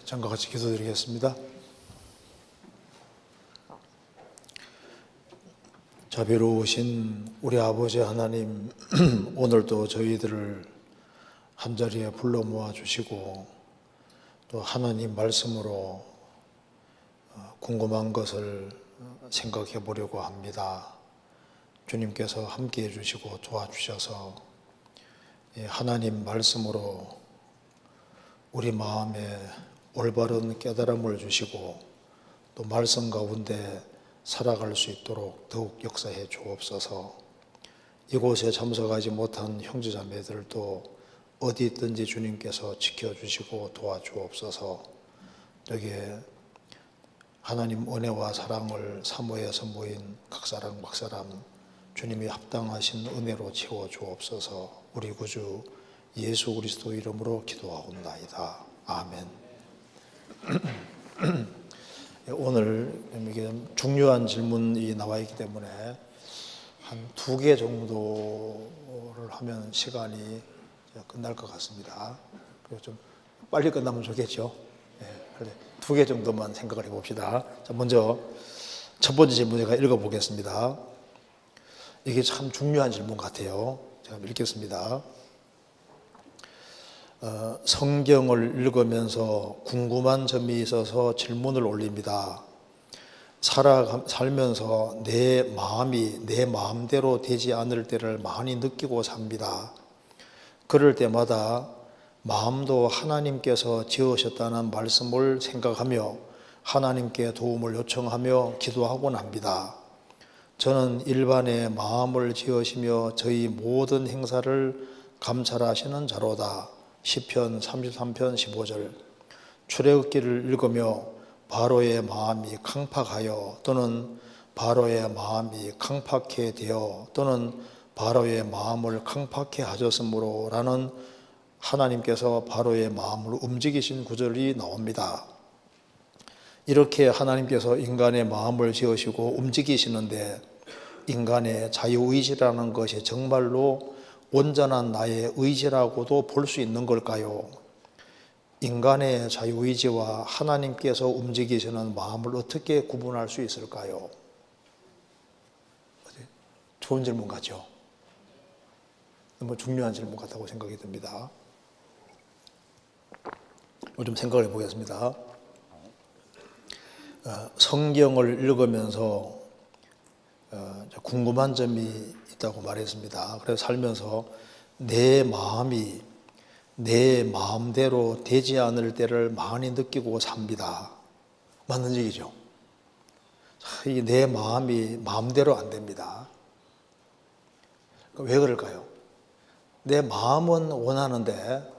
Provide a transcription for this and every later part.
전과 같이 기도드리겠습니다. 자비로우신 우리 아버지 하나님, 오늘도 저희들을 한자리에 불러 모아 주시고 또 하나님 말씀으로 궁금한 것을 생각해 보려고 합니다. 주님께서 함께 해주시고 도와주셔서 하나님 말씀으로 우리 마음에 올바른 깨달음을 주시고 또 말씀 가운데 살아갈 수 있도록 더욱 역사해 주옵소서. 이곳에 참석하지 못한 형제자매들도 어디 있든지 주님께서 지켜주시고 도와주옵소서. 여기에 하나님 은혜와 사랑을 사모해서 모인 각 사람 각 사람 주님이 합당하신 은혜로 채워주옵소서. 우리 구주 예수 그리스도 이름으로 기도하옵나이다. 아멘. 오늘 이게 중요한 질문이 나와 있기 때문에 한 2개 정도를 하면 시간이 끝날 것 같습니다. 그리고 좀 빨리 끝나면 좋겠죠. 2개 정도만 생각을 해봅시다. 자, 먼저 첫 번째 질문 제가 읽어보겠습니다. 이게 참 중요한 질문 같아요. 제가 읽겠습니다. 성경을 읽으면서 궁금한 점이 있어서 질문을 올립니다. 살면서 내 마음이 내 마음대로 되지 않을 때를 많이 느끼고 삽니다. 그럴 때마다 마음도 하나님께서 지으셨다는 말씀을 생각하며 하나님께 도움을 요청하며 기도하곤 합니다. 저는 일반의 마음을 지으시며 저희 모든 행사를 감찰하시는 자로다. 시편 33편 15절. 출애굽기를 읽으며 바로의 마음이 강팍하여 또는 바로의 마음이 강팍해 되어 또는 바로의 마음을 강팍해 하셨으므로 라는 하나님께서 바로의 마음을 움직이신 구절이 나옵니다. 이렇게 하나님께서 인간의 마음을 지으시고 움직이시는데 인간의 자유의지라는 것이 정말로 온전한 나의 의지라고도 볼 수 있는 걸까요? 인간의 자유의지와 하나님께서 움직이시는 마음을 어떻게 구분할 수 있을까요? 좋은 질문 같죠? 너무 중요한 질문 같다고 생각이 듭니다. 좀 생각을 해보겠습니다. 성경을 읽으면서 궁금한 점이 있다고 말했습니다. 그래서 살면서 내 마음이 내 마음대로 되지 않을 때를 많이 느끼고 삽니다. 맞는 얘기죠? 내 마음이 마음대로 안 됩니다. 왜 그럴까요? 내 마음은 원하는데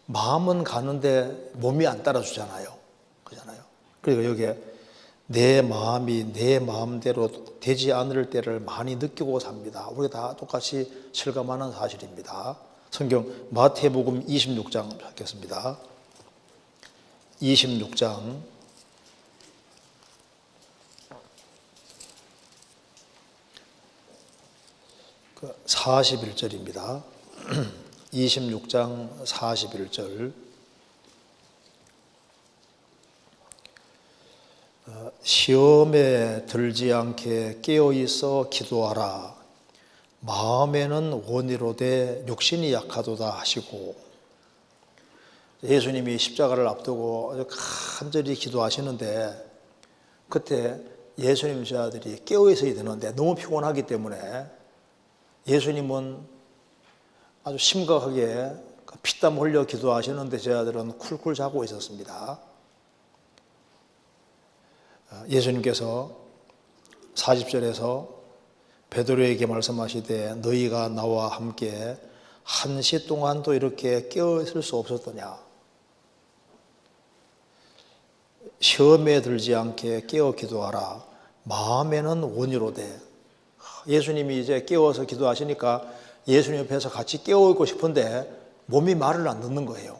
마음은 가는데 몸이 안 따라주잖아요. 그렇잖아요. 그리고 여기에 내 마음이 내 마음대로 되지 않을 때를 많이 느끼고 삽니다. 우리가 다 똑같이 실감하는 사실입니다. 성경 마태복음 26장 찾겠습니다. 26장 41절입니다. 26장 41절. 시험에 들지 않게 깨어있어 기도하라. 마음에는 원이로되 육신이 약하도다 하시고, 예수님이 십자가를 앞두고 아주 간절히 기도하시는데 그때 예수님 제자들이 깨어있어야 되는데 너무 피곤하기 때문에 예수님은 아주 심각하게 피땀 흘려 기도하시는데 제자들은 쿨쿨 자고 있었습니다. 예수님께서 40절에서 베드로에게 말씀하시되 너희가 나와 함께 1시 동안도 이렇게 깨어 있을 수 없었더냐. 시험에 들지 않게 깨어 기도하라. 마음에는 원이로되. 예수님이 이제 깨워서 기도하시니까 예수님 옆에서 같이 깨어 있고 싶은데 몸이 말을 안 듣는 거예요.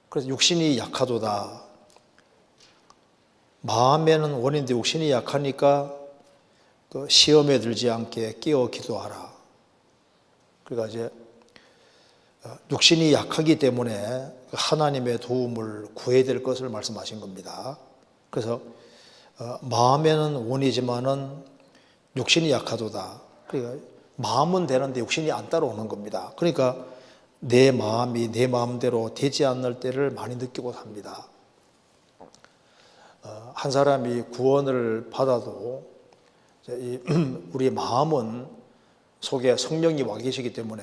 그래서 육신이 약하도다. 마음에는 원인데 육신이 약하니까 그 시험에 들지 않게 깨어 기도하라. 그러니까 이제 육신이 약하기 때문에 하나님의 도움을 구해야 될 것을 말씀하신 겁니다. 그래서 마음에는 원이지만은 육신이 약하도다. 그러니까 마음은 되는데 육신이 안 따라오는 겁니다. 그러니까 내 마음이 내 마음대로 되지 않을 때를 많이 느끼고 삽니다. 한 사람이 구원을 받아도 우리 마음은 속에 성령이 와 계시기 때문에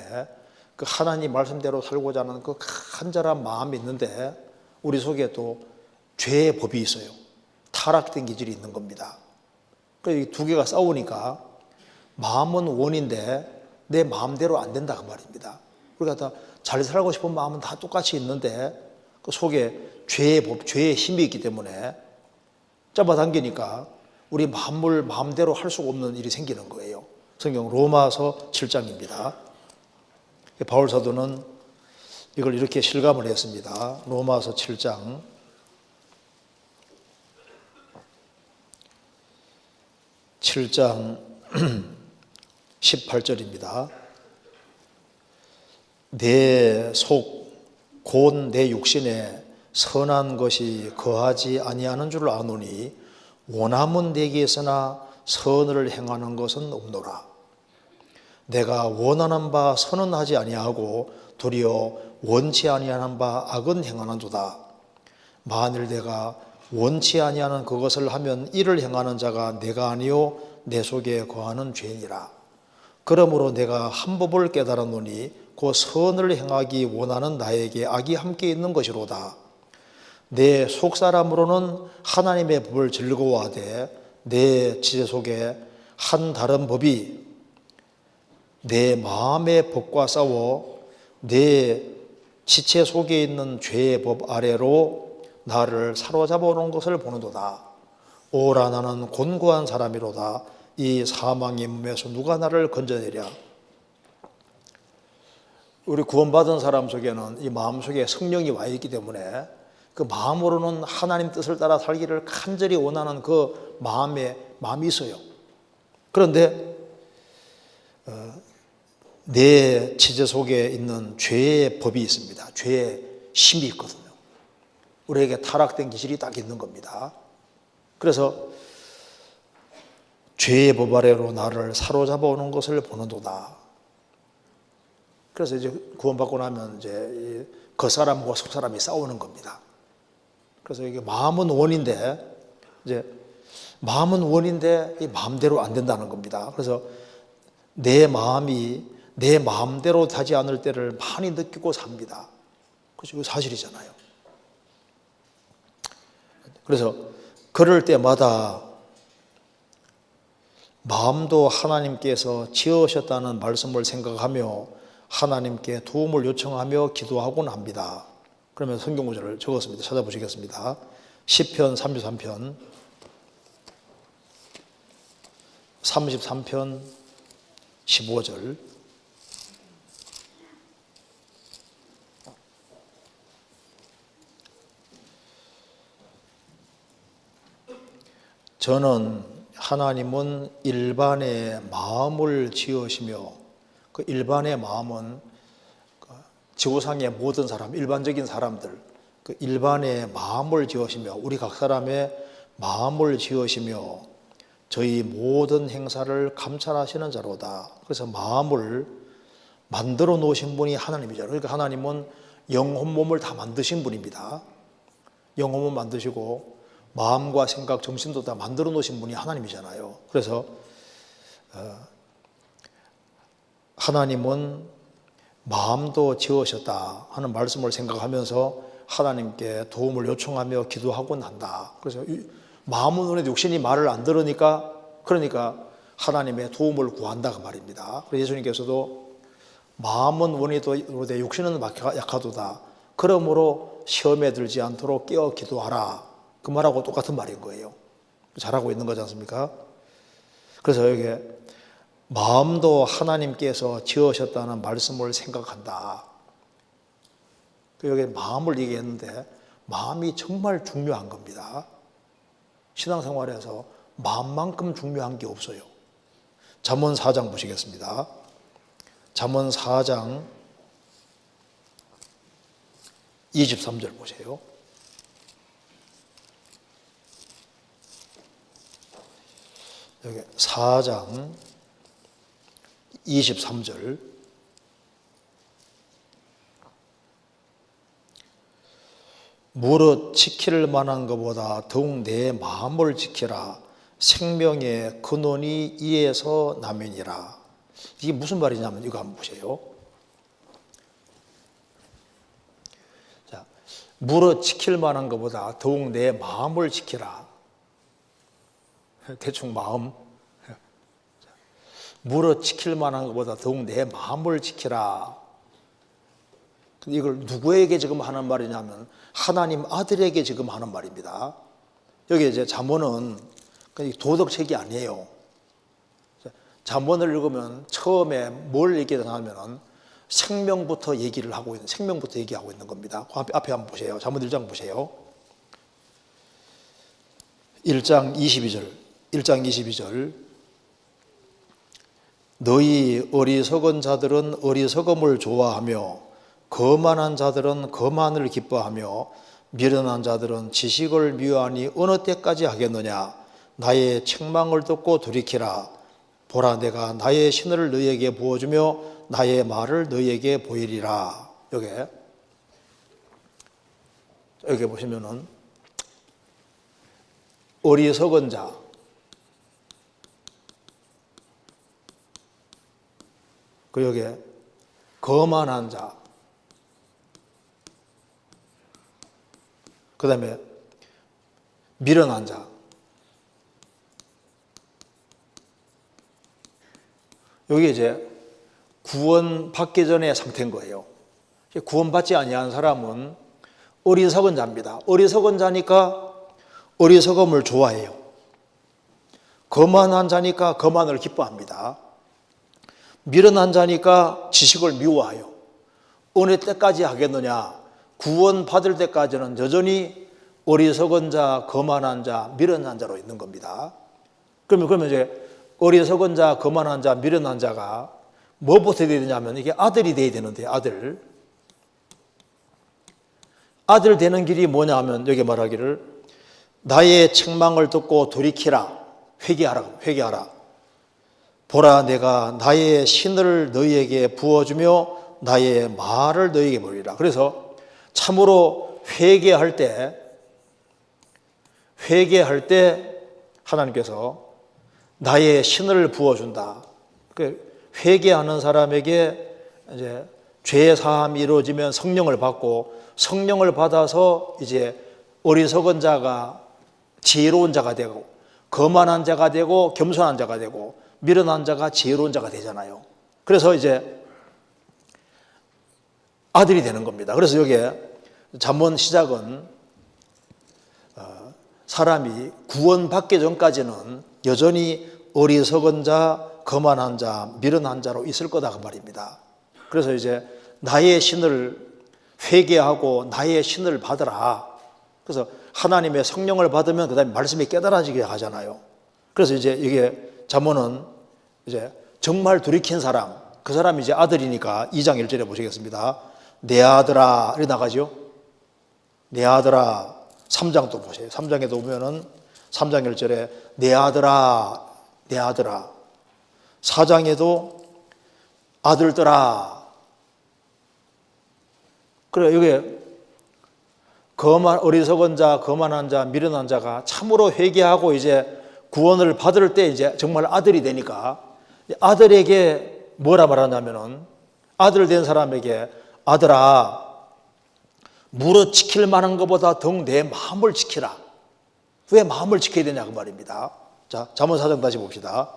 그 하나님 말씀대로 살고자 하는 그 간절한 마음이 있는데 우리 속에 또 죄의 법이 있어요. 타락된 기질이 있는 겁니다. 그래서 이 두 개가 싸우니까 마음은 원인데 내 마음대로 안 된다 그 말입니다. 우리가 다 잘 살고 싶은 마음은 다 똑같이 있는데 그 속에 죄의 법, 죄의 힘이 있기 때문에 잡아당기니까 우리 마음대로 할 수가 없는 일이 생기는 거예요. 성경 로마서 7장입니다. 바울 사도는 이걸 이렇게 실감을 했습니다. 로마서 7장 18절입니다. 내 속 곧 내 육신에 선한 것이 거하지 아니하는 줄 아노니 원함은 내게 있으나 선을 행하는 것은 없노라. 내가 원하는 바 선은 하지 아니하고 도리어 원치 아니하는 바 악은 행하는도다. 만일 내가 원치 아니하는 그것을 하면 이를 행하는 자가 내가 아니요 내 속에 거하는 죄니라. 그러므로 내가 한 법을 깨달았노니 그 선을 행하기 원하는 나에게 악이 함께 있는 것이로다. 내 속사람으로는 하나님의 법을 즐거워하되 내 지체 속에 한 다른 법이 내 마음의 법과 싸워 내 지체 속에 있는 죄의 법 아래로 나를 사로잡아 오는 것을 보는도다. 오라 나는 곤고한 사람이로다. 이 사망의 몸에서 누가 나를 건져내랴. 우리 구원받은 사람 속에는 이 마음 속에 성령이 와 있기 때문에 그 마음으로는 하나님 뜻을 따라 살기를 간절히 원하는 그 마음이 있어요. 그런데 내 지체 속에 있는 죄의 법이 있습니다. 죄의 힘이 있거든요. 우리에게 타락된 기질이 딱 있는 겁니다. 그래서 죄의 법 아래로 나를 사로잡아 오는 것을 보는도다. 그래서 이제 구원받고 나면 이제 겉사람과 속사람이 싸우는 겁니다. 그래서 이게 마음은 원인데 이 마음대로 안 된다는 겁니다. 그래서 내 마음이 내 마음대로 되지 않을 때를 많이 느끼고 삽니다. 그렇죠? 사실이잖아요. 그래서 그럴 때마다 마음도 하나님께서 지으셨다는 말씀을 생각하며 하나님께 도움을 요청하며 기도하곤 합니다. 그러면 성경 구절을 적었습니다. 찾아보시겠습니다. 시편 33편 15절. 저는 하나님은 일반의 마음을 지으시며 그 일반의 마음은 지구상의 모든 사람, 일반적인 사람들, 그 일반의 마음을 지으시며 우리 각 사람의 마음을 지으시며 저희 모든 행사를 감찰하시는 자로다. 그래서 마음을 만들어 놓으신 분이 하나님이죠. 그러니까 하나님은 영혼 몸을 다 만드신 분입니다. 영혼 몸 만드시고 마음과 생각, 정신도 다 만들어 놓으신 분이 하나님이잖아요. 그래서 하나님은 마음도 지으셨다 하는 말씀을 생각하면서 하나님께 도움을 요청하며 기도하곤 한다. 그래서 마음은 원해도 육신이 말을 안 들으니까 그러니까 하나님의 도움을 구한다 그 말입니다. 그래서 예수님께서도 마음은 원해도 내 육신은 약하도다. 그러므로 시험에 들지 않도록 깨어 기도하라. 그 말하고 똑같은 말인 거예요. 잘하고 있는 거지 않습니까? 그래서 여기 마음도 하나님께서 지으셨다는 말씀을 생각한다. 여기 마음을 얘기했는데 마음이 정말 중요한 겁니다. 신앙생활에서 마음만큼 중요한 게 없어요. 잠언 4장 보시겠습니다. 잠언 4장 23절 보세요. 여기 4장 23절. 무릇 지킬 만한 것보다 더욱 내 마음을 지키라. 생명의 근원이 이에서 나면이라. 이게 무슨 말이냐면 이거 한번 보세요. 자, 무릇 지킬 만한 것보다 더욱 내 마음을 지키라. 대충 마음. 무릇 지킬 만한 것보다 더욱 내 마음을 지키라. 근데 이걸 누구에게 지금 하는 말이냐면 하나님 아들에게 지금 하는 말입니다. 여기 이제 잠언은 도덕책이 아니에요. 잠언을 읽으면 처음에 뭘 얘기하냐면은 생명부터 얘기를 하고 있는, 생명부터 얘기하고 있는 겁니다. 앞에 한번 보세요. 잠언 1장 보세요. 1장 22절. 너희 어리석은 자들은 어리석음을 좋아하며 거만한 자들은 거만을 기뻐하며 미련한 자들은 지식을 미워하니 어느 때까지 하겠느냐. 나의 책망을 듣고 돌이키라. 보라, 내가 나의 신을 너희에게 부어주며 나의 말을 너희에게 보이리라. 여기 보시면은 어리석은 자, 그리고 여기 거만한 자, 그 다음에 미련한 자. 여기 이제 구원받기 전의 상태인 거예요. 구원받지 아니한 사람은 어리석은 자입니다. 어리석은 자니까 어리석음을 좋아해요. 거만한 자니까 거만을 기뻐합니다. 미련한 자니까 지식을 미워해요. 어느 때까지 하겠느냐? 구원받을 때까지는 여전히 어리석은 자, 거만한 자, 미련한 자로 있는 겁니다. 그러면 이제 어리석은 자, 거만한 자, 미련한 자가 뭐부터 돼야 되냐면 이게 아들이 돼야 되는데, 아들. 아들 되는 길이 뭐냐 하면 여기 말하기를 나의 책망을 듣고 돌이키라. 회개하라. 보라, 내가 나의 신을 너희에게 부어주며 나의 말을 너희에게 보이리라. 그래서 참으로 회개할 때 하나님께서 나의 신을 부어준다. 회개하는 사람에게 이제 죄 사함이 이루어지면 성령을 받고, 성령을 받아서 이제 어리석은 자가 지혜로운 자가 되고, 거만한 자가 되고, 겸손한 자가 되고, 미련한 자가 지혜로운 자가 되잖아요. 그래서 이제 아들이 되는 겁니다. 그래서 여기에 잠언 시작은 사람이 구원받기 전까지는 여전히 어리석은 자, 거만한 자, 미련한 자로 있을 거다 그 말입니다. 그래서 이제 나의 신을 회개하고 나의 신을 받으라. 그래서 하나님의 성령을 받으면 그다음에 말씀이 깨달아지게 하잖아요. 그래서 이제 이게 잠언은 이제 정말 돌이킨 사람, 그 사람이 이제 아들이니까 2장 1절에 보시겠습니다. 내 아들아, 이렇게 나가죠. 내 아들아. 3장도 보세요. 3장에도 보면은 3장 1절에 내 아들아, 내 아들아. 4장에도 아들들아. 그래, 여기 어리석은 자, 거만한 자, 미련한 자가 참으로 회개하고 이제 구원을 받을 때 이제 정말 아들이 되니까 아들에게 뭐라 말하냐면은 아들 된 사람에게 아들아, 무릇 지킬 만한 것보다 더욱 내 마음을 지키라. 왜 마음을 지켜야 되냐 그 말입니다. 자, 잠언 4장 다시 봅시다.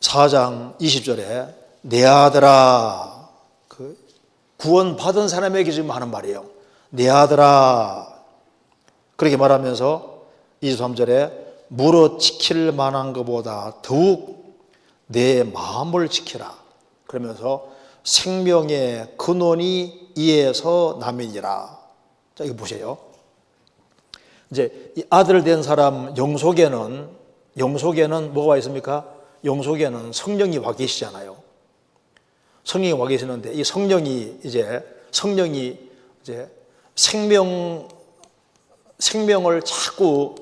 4장 20절에 내 아들아, 그 구원 받은 사람에게 지금 하는 말이에요. 내 아들아. 그렇게 말하면서 23절에 무릇 지킬 만한 것보다 더욱 내 마음을 지키라. 그러면서 생명의 근원이 이에서 나면이라. 자, 이거 보세요. 이제 이 아들 된 사람 영속에는 뭐가 있습니까? 영속에는 성령이 와 계시잖아요. 성령이 와 계시는데 이 성령이 이제 성령이 이제 생명을 자꾸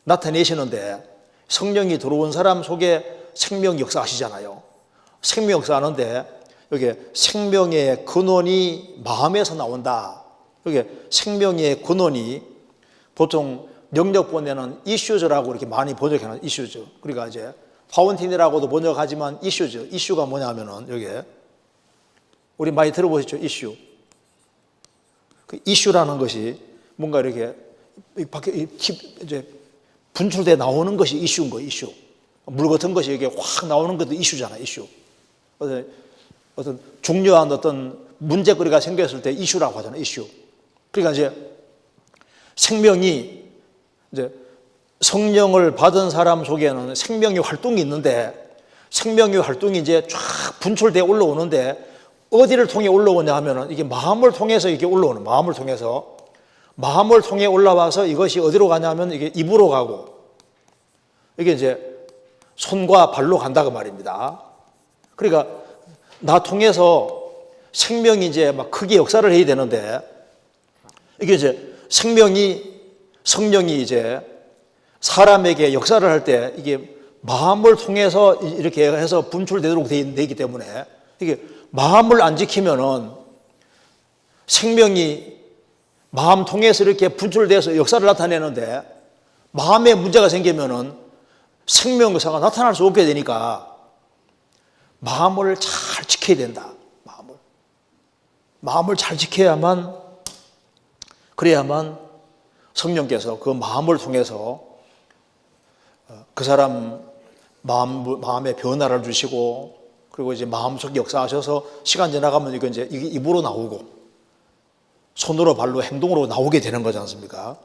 나타내시는데, 성령이 들어온 사람 속에 생명 역사하시잖아요. 생명 역사하는데 여기 생명의 근원이 마음에서 나온다. 여기 생명의 근원이 보통 영역본에는 이슈즈라고 이렇게 많이 번역해놓은 이슈즈. 그러니까 이제 파운틴이라고도 번역하지만 이슈즈. 이슈가 뭐냐면은 여기 우리 많이 들어보셨죠? 이슈. 그 이슈라는 것이 뭔가 이렇게 밖에 이제 분출돼 나오는 것이 이슈인 거예요. 이슈. 물 같은 것이 이게 확 나오는 것도 이슈잖아. 이슈. 어떤 중요한 어떤 문제거리가 생겼을 때 이슈라고 하잖아요. 이슈. 그러니까 이제 생명이 이제 성령을 받은 사람 속에는 생명의 활동이 있는데, 생명의 활동이 이제 쫙 분출돼 올라오는데 어디를 통해 올라오냐 하면은 이게 마음을 통해서 이게 올라오는, 마음을 통해 올라와서 이것이 어디로 가냐면 이게 입으로 가고, 이게 이제 손과 발로 간다고 말입니다. 그러니까 나 통해서 생명이 이제 막 크게 역사를 해야 되는데, 이게 이제 성령이 이제 사람에게 역사를 할 때 이게 마음을 통해서 이렇게 해서 분출되도록 되기 때문에, 이게 마음을 안 지키면은 생명이 마음 통해서 이렇게 분출돼서 역사를 나타내는데, 마음에 문제가 생기면은 생명 역사가 나타날 수 없게 되니까 마음을 잘 지켜야 된다. 마음을 잘 지켜야만, 그래야만 성령께서 그 마음을 통해서 그 사람 마음에 변화를 주시고, 그리고 이제 마음속에 역사하셔서 시간 지나가면 이게 이제 이게 입으로 나오고 손으로 발로 행동으로 나오게 되는 거지 않습니까?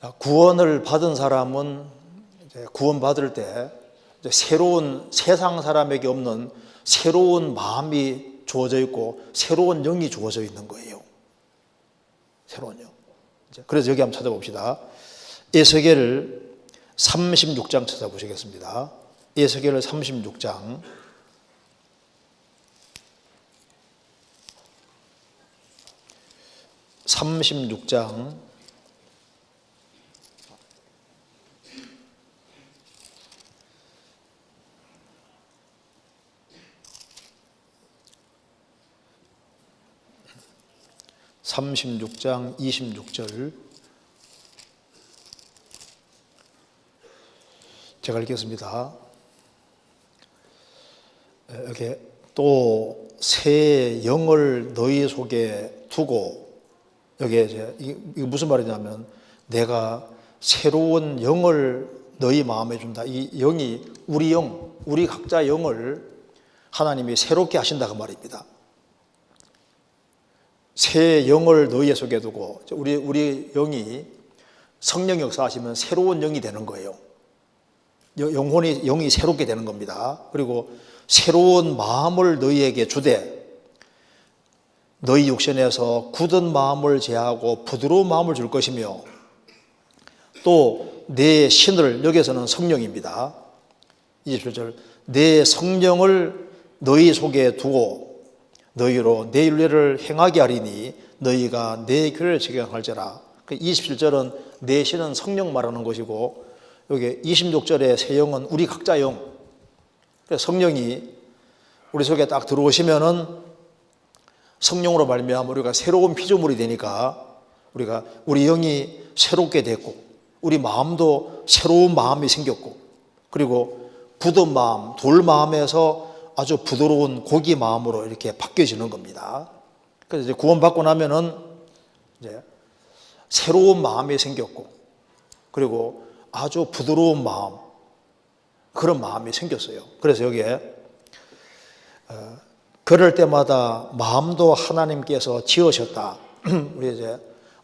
자, 구원을 받은 사람은 이제 구원받을 때 이제 새로운, 세상 사람에게 없는 새로운 마음이 주어져 있고 새로운 영이 주어져 있는 거예요. 새로운 영. 그래서 여기 한번 찾아봅시다. 에스겔 36장 찾아보시겠습니다. 에스겔 36장 36장 26절 제가 읽겠습니다. 이렇게 또 새 영을 너희 속에 두고, 여기에 이제 이게 무슨 말이냐면 내가 새로운 영을 너희 마음에 준다. 이 영이 우리 영, 우리 각자 영을 하나님이 새롭게 하신다 그 말입니다. 새 영을 너희 속에 두고, 우리 영이 성령 역사하시면 새로운 영이 되는 거예요. 영이 새롭게 되는 겁니다. 그리고 새로운 마음을 너희에게 주되 너희 육신에서 굳은 마음을 제하고 부드러운 마음을 줄 것이며, 또 내 신을, 여기에서는 성령입니다. 27절, 내 성령을 너희 속에 두고 너희로 내 윤례를 행하게 하리니 너희가 내 규례를 지켜할지라. 27절은 내 신은 성령 말하는 것이고, 여기 26절의 새 영은 우리 각자 영. 성령이 우리 속에 딱 들어오시면은 성령으로 말미암아 우리가 새로운 피조물이 되니까 우리 영이 새롭게 됐고, 우리 마음도 새로운 마음이 생겼고, 그리고 굳은 마음, 돌 마음에서 아주 부드러운 고기 마음으로 이렇게 바뀌어지는 겁니다. 그래서 이제 구원받고 나면은 이제 새로운 마음이 생겼고, 그리고 아주 부드러운 마음, 그런 마음이 생겼어요. 그래서 여기에 그럴 때마다 마음도 하나님께서 지으셨다. 우리 이제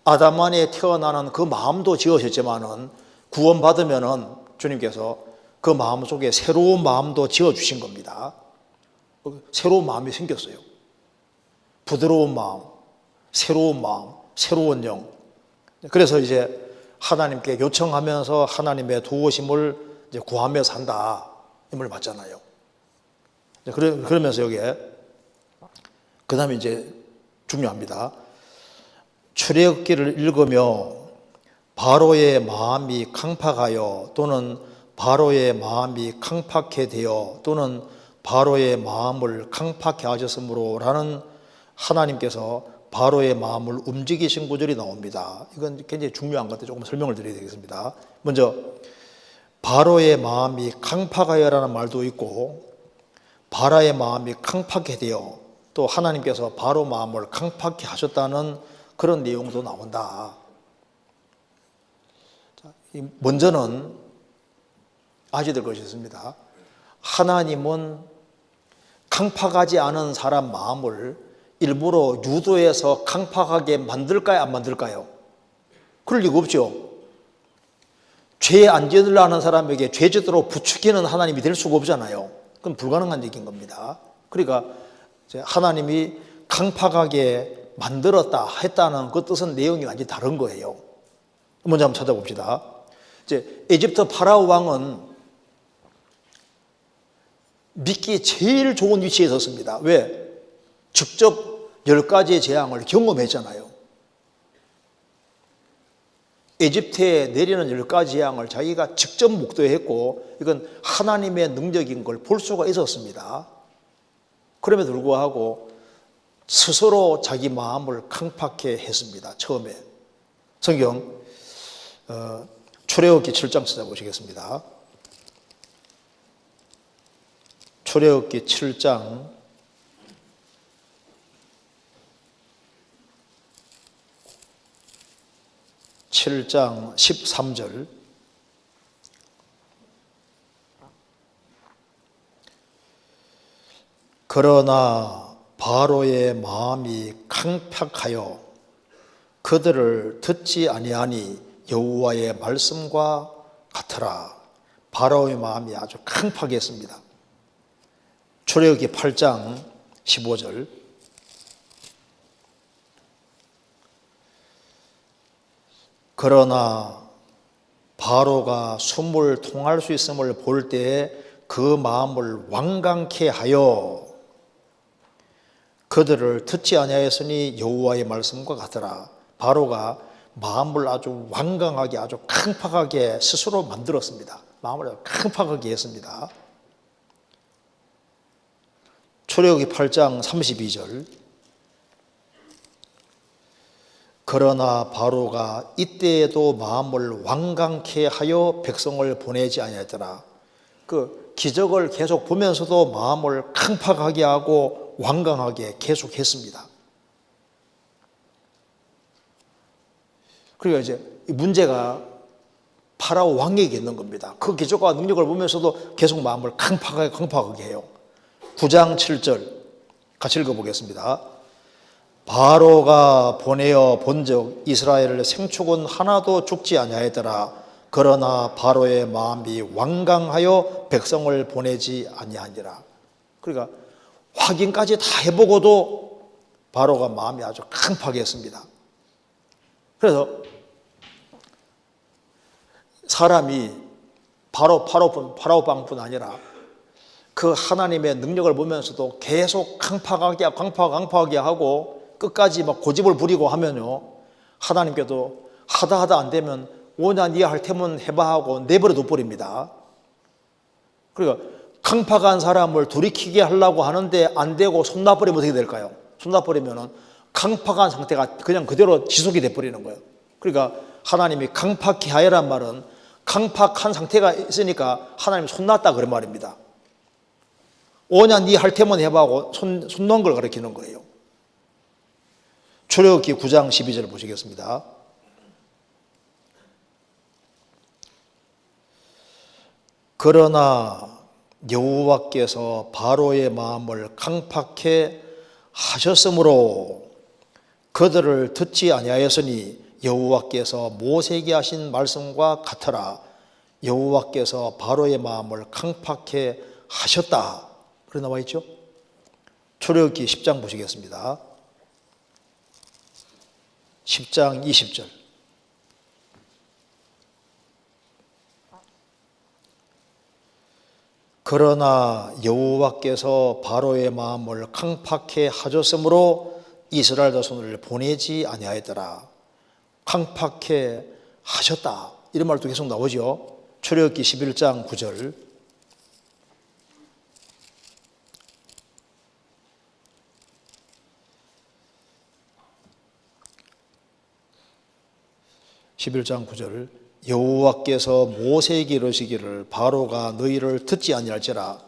아담 안에 태어나는 그 마음도 지으셨지만은 구원받으면은 주님께서 그 마음 속에 새로운 마음도 지어주신 겁니다. 새로운 마음이 생겼어요. 부드러운 마음, 새로운 영. 그래서 이제 하나님께 요청하면서 하나님의 도우심을 이제 구하며 산다, 이 말 맞잖아요. 그러면서 여기에 그 다음에 이제 중요합니다. 출애굽기를 읽으며 바로의 마음이 강팍하여 또는 바로의 마음이 강팍해 되어 또는 바로의 마음을 강팍해 하셨으므로 라는 하나님께서 바로의 마음을 움직이신 구절이 나옵니다. 이건 굉장히 중요한 것 같아요. 조금 설명을 드려야 되겠습니다. 먼저 바로의 마음이 강팍하여라는 말도 있고 바라의 마음이 강팍해 되어 또 하나님께서 바로 마음을 강팍해 하셨다는 그런 내용도 나온다. 먼저는 아셔야 될 것이 있습니다. 하나님은 강팍하지 않은 사람 마음을 일부러 유도해서 강팍하게 만들까요? 안 만들까요? 그럴 리가 없죠. 죄 안 지으려는 사람에게 죄 짓도록 부추기는 하나님이 될 수가 없잖아요. 그건 불가능한 얘기인 겁니다. 그러니까 하나님이 강팍하게 만들었다 했다는 그 뜻은 내용이 완전히 다른 거예요. 먼저 한번 찾아봅시다. 이제 에집트 파라오 왕은 믿기 제일 좋은 위치에 섰습니다. 왜? 직접 10가지의 재앙을 경험했잖아요. 에집트에 내리는 10가지 재앙을 자기가 직접 목도했고 이건 하나님의 능력인 걸 볼 수가 있었습니다. 그럼에도 불구하고 스스로 자기 마음을 강팍해 했습니다. 처음에. 성경 출애굽기 7장 찾아보시겠습니다. 출애굽기 7장 13절. 그러나 바로의 마음이 강팍하여 그들을 듣지 아니하니 여호와의 말씀과 같으라. 바로의 마음이 아주 강팍했습니다. 출애굽기 8장 15절. 그러나 바로가 숨을 통할 수 있음을 볼 때에 그 마음을 완강케 하여 그들을 듣지 아니하였으니 여호와의 말씀과 같으라. 바로가 마음을 아주 완강하게 아주 강팍하게 스스로 만들었습니다. 마음을 아주 강팍하게 했습니다. 출애굽기 8장 32절. 그러나 바로가 이때에도 마음을 완강케 하여 백성을 보내지 아니하였더라. 그 기적을 계속 보면서도 마음을 강팍하게 하고 완강하게 계속했습니다. 그러니까 이제 문제가 파라오 왕에게 있는 겁니다. 그 기적과 능력을 보면서도 계속 마음을 강팍하게 해요. 9장 7절 같이 읽어보겠습니다. 바로가 보내어 본즉 이스라엘의 생축은 하나도 죽지 아니하였더라. 그러나 바로의 마음이 완강하여 백성을 보내지 아니하니라. 그러니까 확인까지 다 해보고도 바로가 마음이 아주 강팍했습니다. 그래서 사람이 파라오빵뿐 아니라 그 하나님의 능력을 보면서도 계속 강팍하게 하고 끝까지 막 고집을 부리고 하면요, 하나님께도 하다 안 되면 오냐 니가 할 테면 해봐 하고 내버려 둬버립니다. 그러니까 강팍한 사람을 돌이키게 하려고 하는데 안 되고 손 놔버리면 어떻게 될까요? 손 놔버리면 강팍한 상태가 그냥 그대로 지속이 돼버리는 거예요. 그러니까 하나님이 강팍히 하여란 말은 강팍한 상태가 있으니까 하나님이 손 놨다 그런 말입니다. 오냐 니 할 테면 해봐 하고 손 놓은 걸 가리키는 거예요. 출애굽기 9장 12절 보시겠습니다. 그러나 여호와께서 바로의 마음을 강팍해 하셨으므로 그들을 듣지 아니하였으니 여호와께서 모세에게 하신 말씀과 같으라. 여호와께서 바로의 마음을 강팍해 하셨다. 그래 나와 있죠? 출애굽기 10장 보시겠습니다. 10장 20절. 그러나 여호와께서 바로의 마음을 강팍해 하셨으므로 이스라엘 자손을 보내지 아니하였더라. 강팍해 하셨다, 이런 말도 계속 나오죠. 출애굽기 11장 9절. 11장 9절. 여호와께서 모세에게 이르시기를 바로가 너희를 듣지 아니할지라.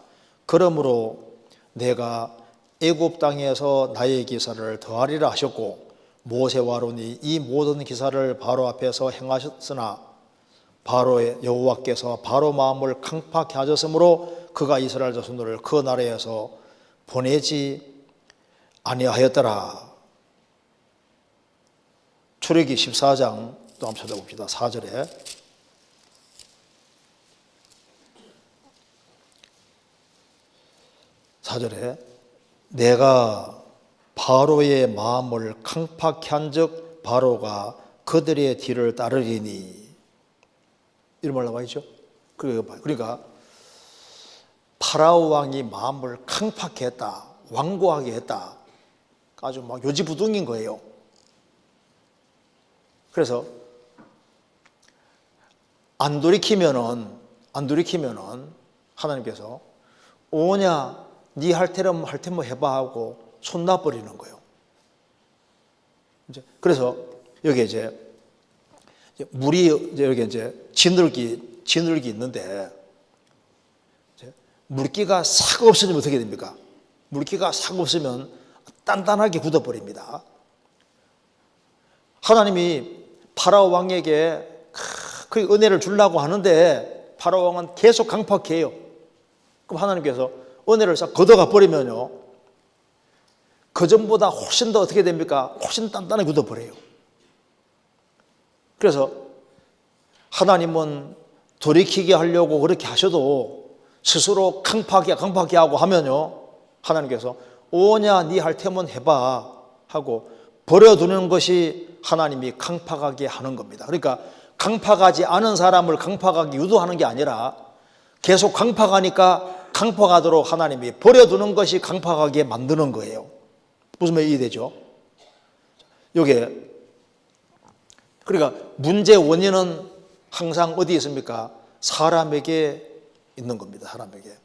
그러므로 내가 애굽 땅에서 나의 기사를 더하리라 하셨고 모세와 아론이 이 모든 기사를 바로 앞에서 행하셨으나 바로의 여호와께서 바로 마음을 강팍해 하셨으므로 그가 이스라엘 자손들을 그 나라에서 보내지 아니하였더라. 출애굽기 14장 또 한번 찾아봅시다. 4절에 내가 바로의 마음을 강팍해 한즉 바로가 그들의 뒤를 따르리니, 이런 말 나와 있죠. 그러니까 파라오 왕이 마음을 강팍해 했다, 완고하게 했다, 아주 막 요지부동인 거예요. 그래서 안 돌이키면은 하나님께서 오냐 네 할 테면 해봐 하고 손 놔버리는 거예요. 그래서 여기 이제 물이 여기 이제 진흙이 있는데 물기가 싹 없어지면 어떻게 됩니까? 물기가 싹 없으면 단단하게 굳어버립니다. 하나님이 파라오 왕에게 그 은혜를 주려고 하는데 파라오 왕은 계속 강팍해요. 그럼 하나님께서 은혜를 싹 걷어가 버리면요, 그전보다 훨씬 더 어떻게 됩니까? 훨씬 단단하게 굳어버려요. 그래서 하나님은 돌이키게 하려고 그렇게 하셔도 스스로 강팍해 하고 하면요, 하나님께서 오냐 네 할 테면 해봐 하고 버려두는 것이 하나님이 강팍하게 하는 겁니다. 그러니까 강팍하지 않은 사람을 강팍하게 유도하는 게 아니라 계속 강팍하니까 강팍하도록 하나님이 버려두는 것이 강팍하게 만드는 거예요. 무슨 말이 이해되죠? 요게 그러니까 문제 원인은 항상 어디에 있습니까? 사람에게 있는 겁니다. 사람에게.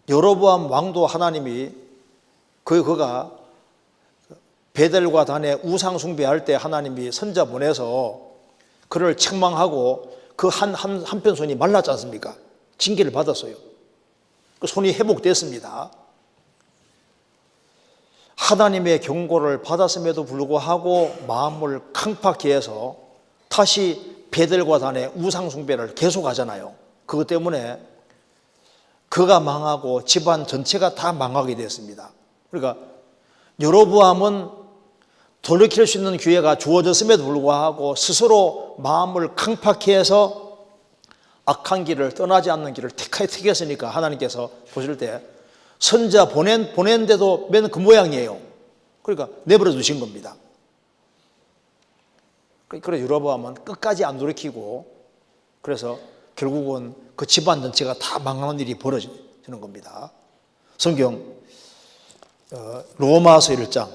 여로보암 왕도 하나님이 그가 베델과 단에 우상 숭배할 때 하나님이 선자 보내서 그를 책망하고 그 한편 손이 말랐지 않습니까? 징계를 받았어요. 그 손이 회복됐습니다. 하나님의 경고를 받았음에도 불구하고 마음을 강팍해 해서 다시 베델과 단에 우상 숭배를 계속하잖아요. 그것 때문에 그가 망하고 집안 전체가 다 망하게 됐습니다. 그러니까 여로보암은 돌이킬 수 있는 기회가 주어졌음에도 불구하고 스스로 마음을 강팍해 해서 악한 길을 떠나지 않는 길을 택했으니까 하나님께서 보실 때 선자 보낸데도 맨 그 모양이에요. 그러니까 내버려 두신 겁니다. 그래서 여로보암은 끝까지 안 돌이키고 그래서 결국은 그 집안 전체가 다 망하는 일이 벌어지는 겁니다. 성경 로마서 1장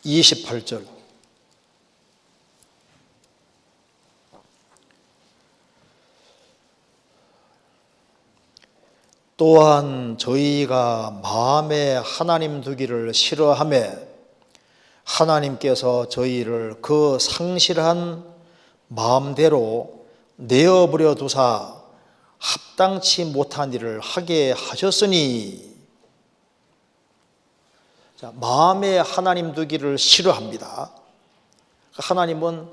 28절. 또한 저희가 마음에 하나님 두기를 싫어하며 하나님께서 저희를 그 상실한 마음대로 내어버려 두사 합당치 못한 일을 하게 하셨으니. 자, 마음에 하나님 두기를 싫어합니다. 하나님은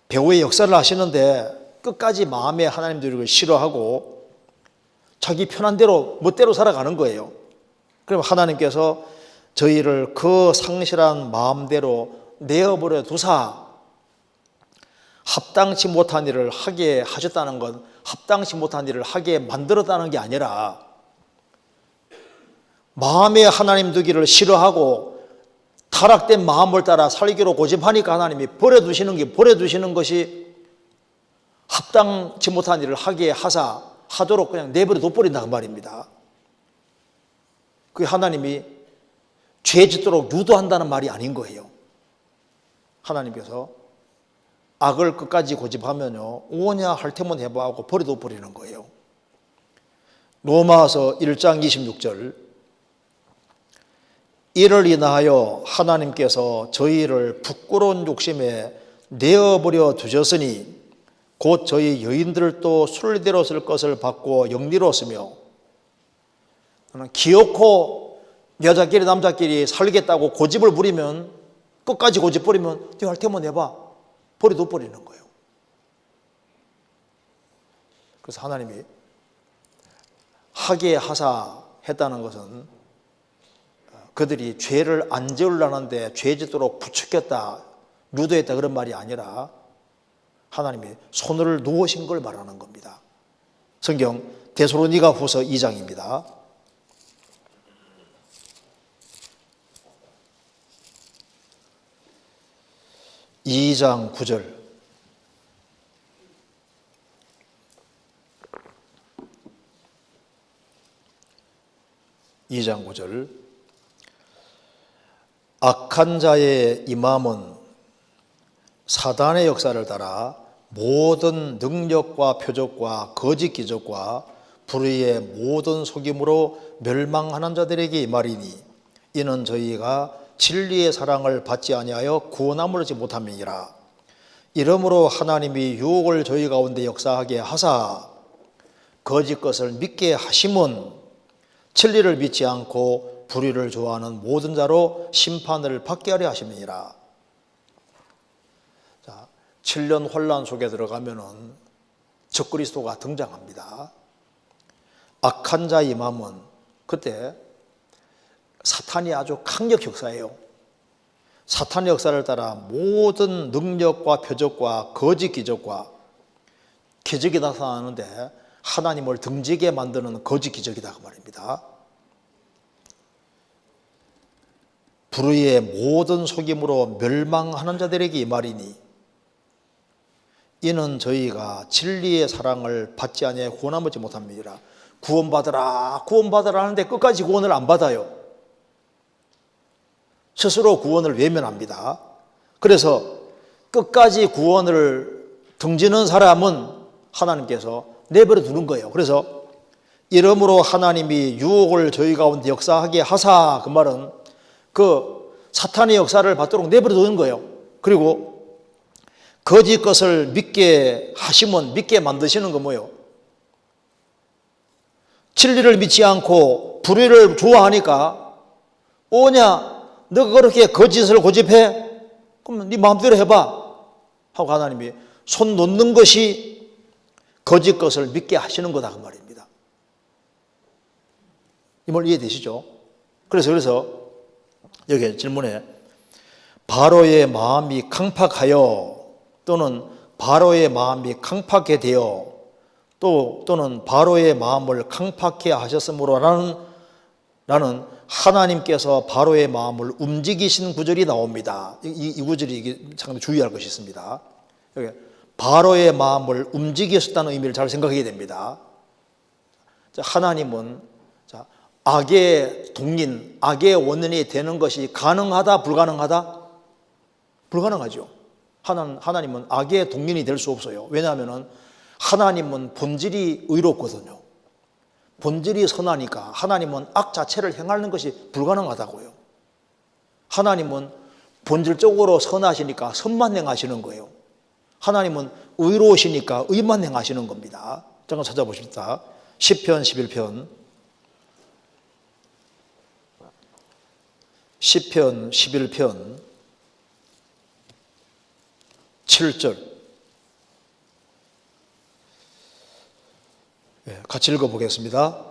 배후의 역사를 하시는데 끝까지 마음에 하나님 두기를 싫어하고 자기 편한 대로 멋대로 살아가는 거예요. 그럼 하나님께서 저희를 그 상실한 마음대로 내어버려 두사 합당치 못한 일을 하게 하셨다는 건 합당치 못한 일을 하게 만들었다는 게 아니라 마음에 하나님 두기를 싫어하고 타락된 마음을 따라 살기로 고집하니까 하나님이 버려두시는 것이 합당치 못한 일을 하게 하도록 그냥 내버려 둬버린다 그 말입니다. 그게 하나님이 죄 짓도록 유도한다는 말이 아닌 거예요. 하나님께서 악을 끝까지 고집하면요, 오냐 할 테면 해봐 하고 버려둬버리는 거예요. 로마서 1장 26절, 이를 인하여 하나님께서 저희를 부끄러운 욕심에 내어버려 두셨으니 곧 저희 여인들도 순리대로 쓸 것을 받고 영리로 쓰며, 기어코 여자끼리 남자끼리 살겠다고 고집을 부리면, 끝까지 고집 부리면 네 할 테면 해봐 버려둬버리는 거예요. 그래서 하나님이 하게 하사 했다는 것은 그들이 죄를 안 지으려는데 죄 짓도록 부추겼다, 유도했다 그런 말이 아니라 하나님이 손을 놓으신 걸 말하는 겁니다. 성경 데살로니가 후서 2장입니다. 2장 9절. 악한 자의 이 마음은 사단의 역사를 따라 모든 능력과 표적과 거짓 기적과 불의의 모든 속임으로 멸망하는 자들에게 이 말이니 이는 저희가 진리의 사랑을 받지 아니하여 구원함을 얻지 못함이니라. 이러므로 하나님이 유혹을 저희 가운데 역사하게 하사 거짓 것을 믿게 하심은 진리를 믿지 않고 불의를 좋아하는 모든 자로 심판을 받게 하려 하심이니라. 자, 7년 혼란 속에 들어가면은 적그리스도가 등장합니다. 악한 자의 마음은 그때 사탄이 아주 강력 역사예요. 사탄의 역사를 따라 모든 능력과 표적과 거짓 기적과 기적이 나타나는데 하나님을 등지게 만드는 거짓 기적이다 그 말입니다. 불의의 모든 속임으로 멸망하는 자들에게 이 말이니 이는 저희가 진리의 사랑을 받지 아니하여 구원함을 얻지 못함이니라. 구원받으라 하는데 끝까지 구원을 안 받아요. 스스로 구원을 외면합니다. 그래서 끝까지 구원을 등지는 사람은 하나님께서 내버려 두는 거예요. 그래서 이러므로 하나님이 유혹을 저희 가운데 역사하게 하사, 그 말은 그 사탄의 역사를 받도록 내버려 두는 거예요. 그리고 거짓 것을 믿게 하시면, 믿게 만드시는 거 뭐예요? 진리를 믿지 않고 불의를 좋아하니까 오냐 너가 그렇게 거짓을 고집해? 그러면 네 마음대로 해봐 하고 하나님이 손 놓는 것이 거짓 것을 믿게 하시는 거다 그 말입니다. 이 말 이해되시죠? 그래서 여기 질문에 바로의 마음이 강팍하여 또는 바로의 마음이 강팍하게 되어 또는 바로의 마음을 강팍해 하셨으므로 라는 하나님께서 바로의 마음을 움직이신 구절이 나옵니다. 이 구절이 상당히 주의할 것이 있습니다. 여기 바로의 마음을 움직이셨다는 의미를 잘 생각해야 됩니다. 하나님은 악의 동인, 악의 원인이 되는 것이 가능하다, 불가능하다? 불가능하죠. 하나님은 악의 동인이 될 수 없어요. 왜냐하면 하나님은 본질이 의롭거든요. 본질이 선하니까 하나님은 악 자체를 행하는 것이 불가능하다고요. 하나님은 본질적으로 선하시니까 선만 행하시는 거예요. 하나님은 의로우시니까 의만 행하시는 겁니다. 잠깐 찾아보십시다. 시편 11편 7절 같이 읽어보겠습니다.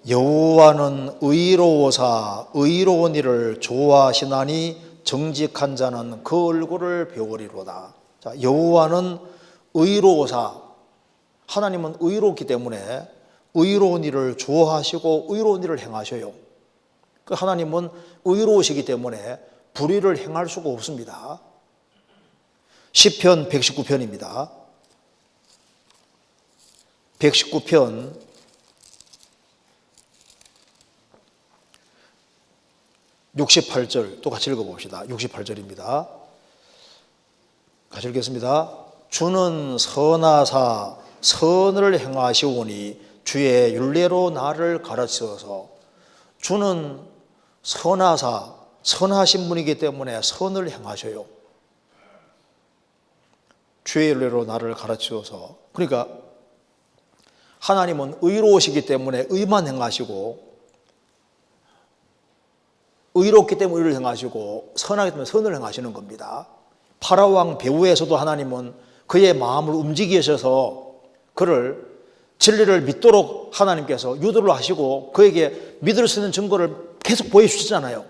여호와는 의로우사 의로운 일을 좋아하시나니 정직한 자는 그 얼굴을 배우리로다. 자, 여호와는 의로우사, 하나님은 의롭기 때문에 의로운 일을 좋아하시고 의로운 일을 행하셔요. 그 하나님은 의로우시기 때문에 불의를 행할 수가 없습니다. 시편 119편입니다. 119편 68절 또 같이 읽어봅시다. 68절입니다. 같이 읽겠습니다. 주는 선하사 선을 행하시오니 주의 율례로 나를 가르치소서. 주는 선하사 선하신 분이기 때문에 선을 행하셔요. 주의 율례로 나를 가르치소서. 그러니까 하나님은 의로우시기 때문에 의만 행하시고, 의롭기 때문에 의를 행하시고, 선하기 때문에 선을 행하시는 겁니다. 파라왕 배후에서도 하나님은 그의 마음을 움직이셔서 그를 진리를 믿도록 하나님께서 유도를 하시고 그에게 믿을 수 있는 증거를 계속 보여주시잖아요.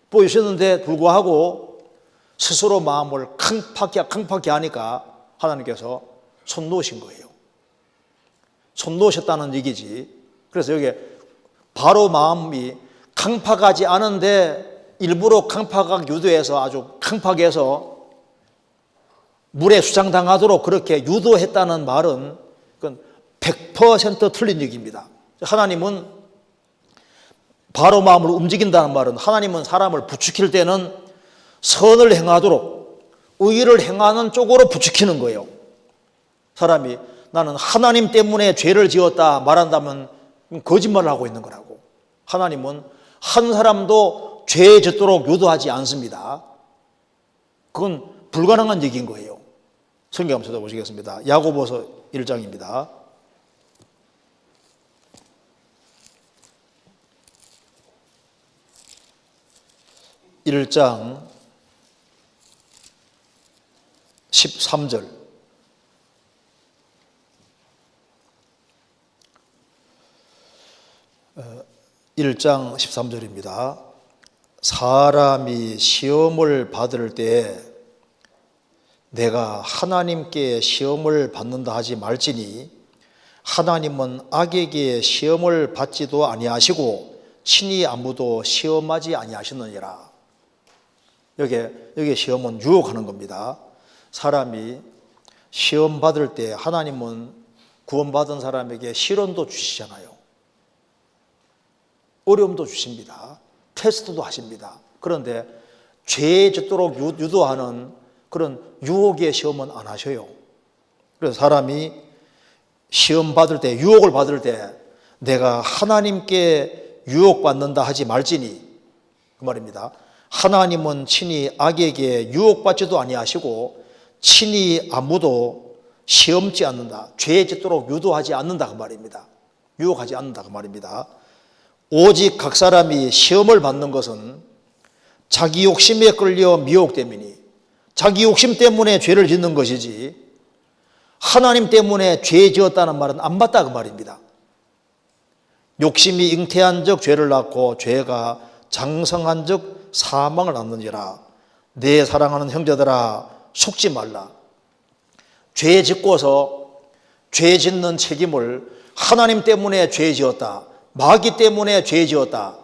보여주셨는데 불구하고 스스로 마음을 강팍히 하니까 하나님께서 손 놓으신 거예요. 손 놓으셨다는 얘기지. 그래서 여기 바로 마음이 강팍하지 않은데 일부러 강팍하게 유도해서 아주 강팍하게 해서 물에 수장당하도록 그렇게 유도했다는 말은 그건 100% 틀린 얘기입니다. 하나님은 바로 마음을 움직인다는 말은 하나님은 사람을 부추길 때는 선을 행하도록 의를 행하는 쪽으로 부추기는 거예요. 사람이 나는 하나님 때문에 죄를 지었다 말한다면 거짓말을 하고 있는 거라고. 하나님은 한 사람도 죄 짓도록 유도하지 않습니다. 그건 불가능한 얘기인 거예요. 성경 한번 찾아보시겠습니다. 야고보서 1장입니다. (1장) 13절. 1장 13절입니다. 사람이 시험을 받을 때 내가 하나님께 시험을 받는다 하지 말지니 하나님은 악에게 시험을 받지도 아니하시고 친히 아무도 시험하지 아니하시느니라. 여기 시험은 유혹하는 겁니다. 사람이 시험 받을 때 하나님은 구원받은 사람에게 시련도 주시잖아요. 어려움도 주십니다. 테스트도 하십니다. 그런데 죄에 짓도록 유도하는 그런 유혹의 시험은 안 하셔요. 그래서 사람이 시험 받을 때, 유혹을 받을 때 내가 하나님께 유혹받는다 하지 말지니, 그 말입니다. 하나님은 친히 악에게 유혹받지도 아니하시고 친히 아무도 시험지 않는다, 죄에 짓도록 유도하지 않는다 그 말입니다. 유혹하지 않는다 그 말입니다. 오직 각 사람이 시험을 받는 것은 자기 욕심에 끌려 미혹됨이니, 자기 욕심 때문에 죄를 짓는 것이지 하나님 때문에 죄 지었다는 말은 안 맞다 그 말입니다. 욕심이 잉태한 적 죄를 낳고 죄가 장성한 적 사망을 낳는지라. 내 사랑하는 형제들아 속지 말라. 죄 짓고서 죄 짓는 책임을 하나님 때문에 죄 지었다, 마귀 때문에 죄 지었다.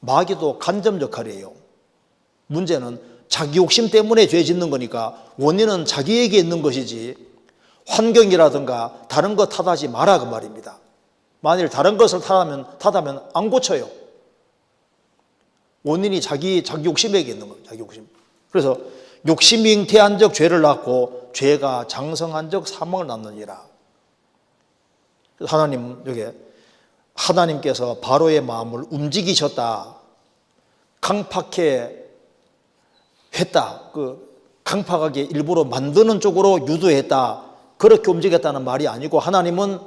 마귀도 간접 역할이에요. 문제는 자기 욕심 때문에 죄 짓는 거니까 원인은 자기에게 있는 것이지 환경이라든가 다른 것 탓하지 마라 그 말입니다. 만일 다른 것을 탓하면 안 고쳐요. 원인이 자기 욕심에게 있는 거예요. 자기 욕심. 그래서 욕심이 잉태한 적 죄를 낳고 죄가 장성한 적 사망을 낳느니라. 하나님 여기 하나님께서 바로의 마음을 움직이셨다, 강팍해 했다, 강팍하게 일부러 만드는 쪽으로 유도했다, 그렇게 움직였다는 말이 아니고 하나님은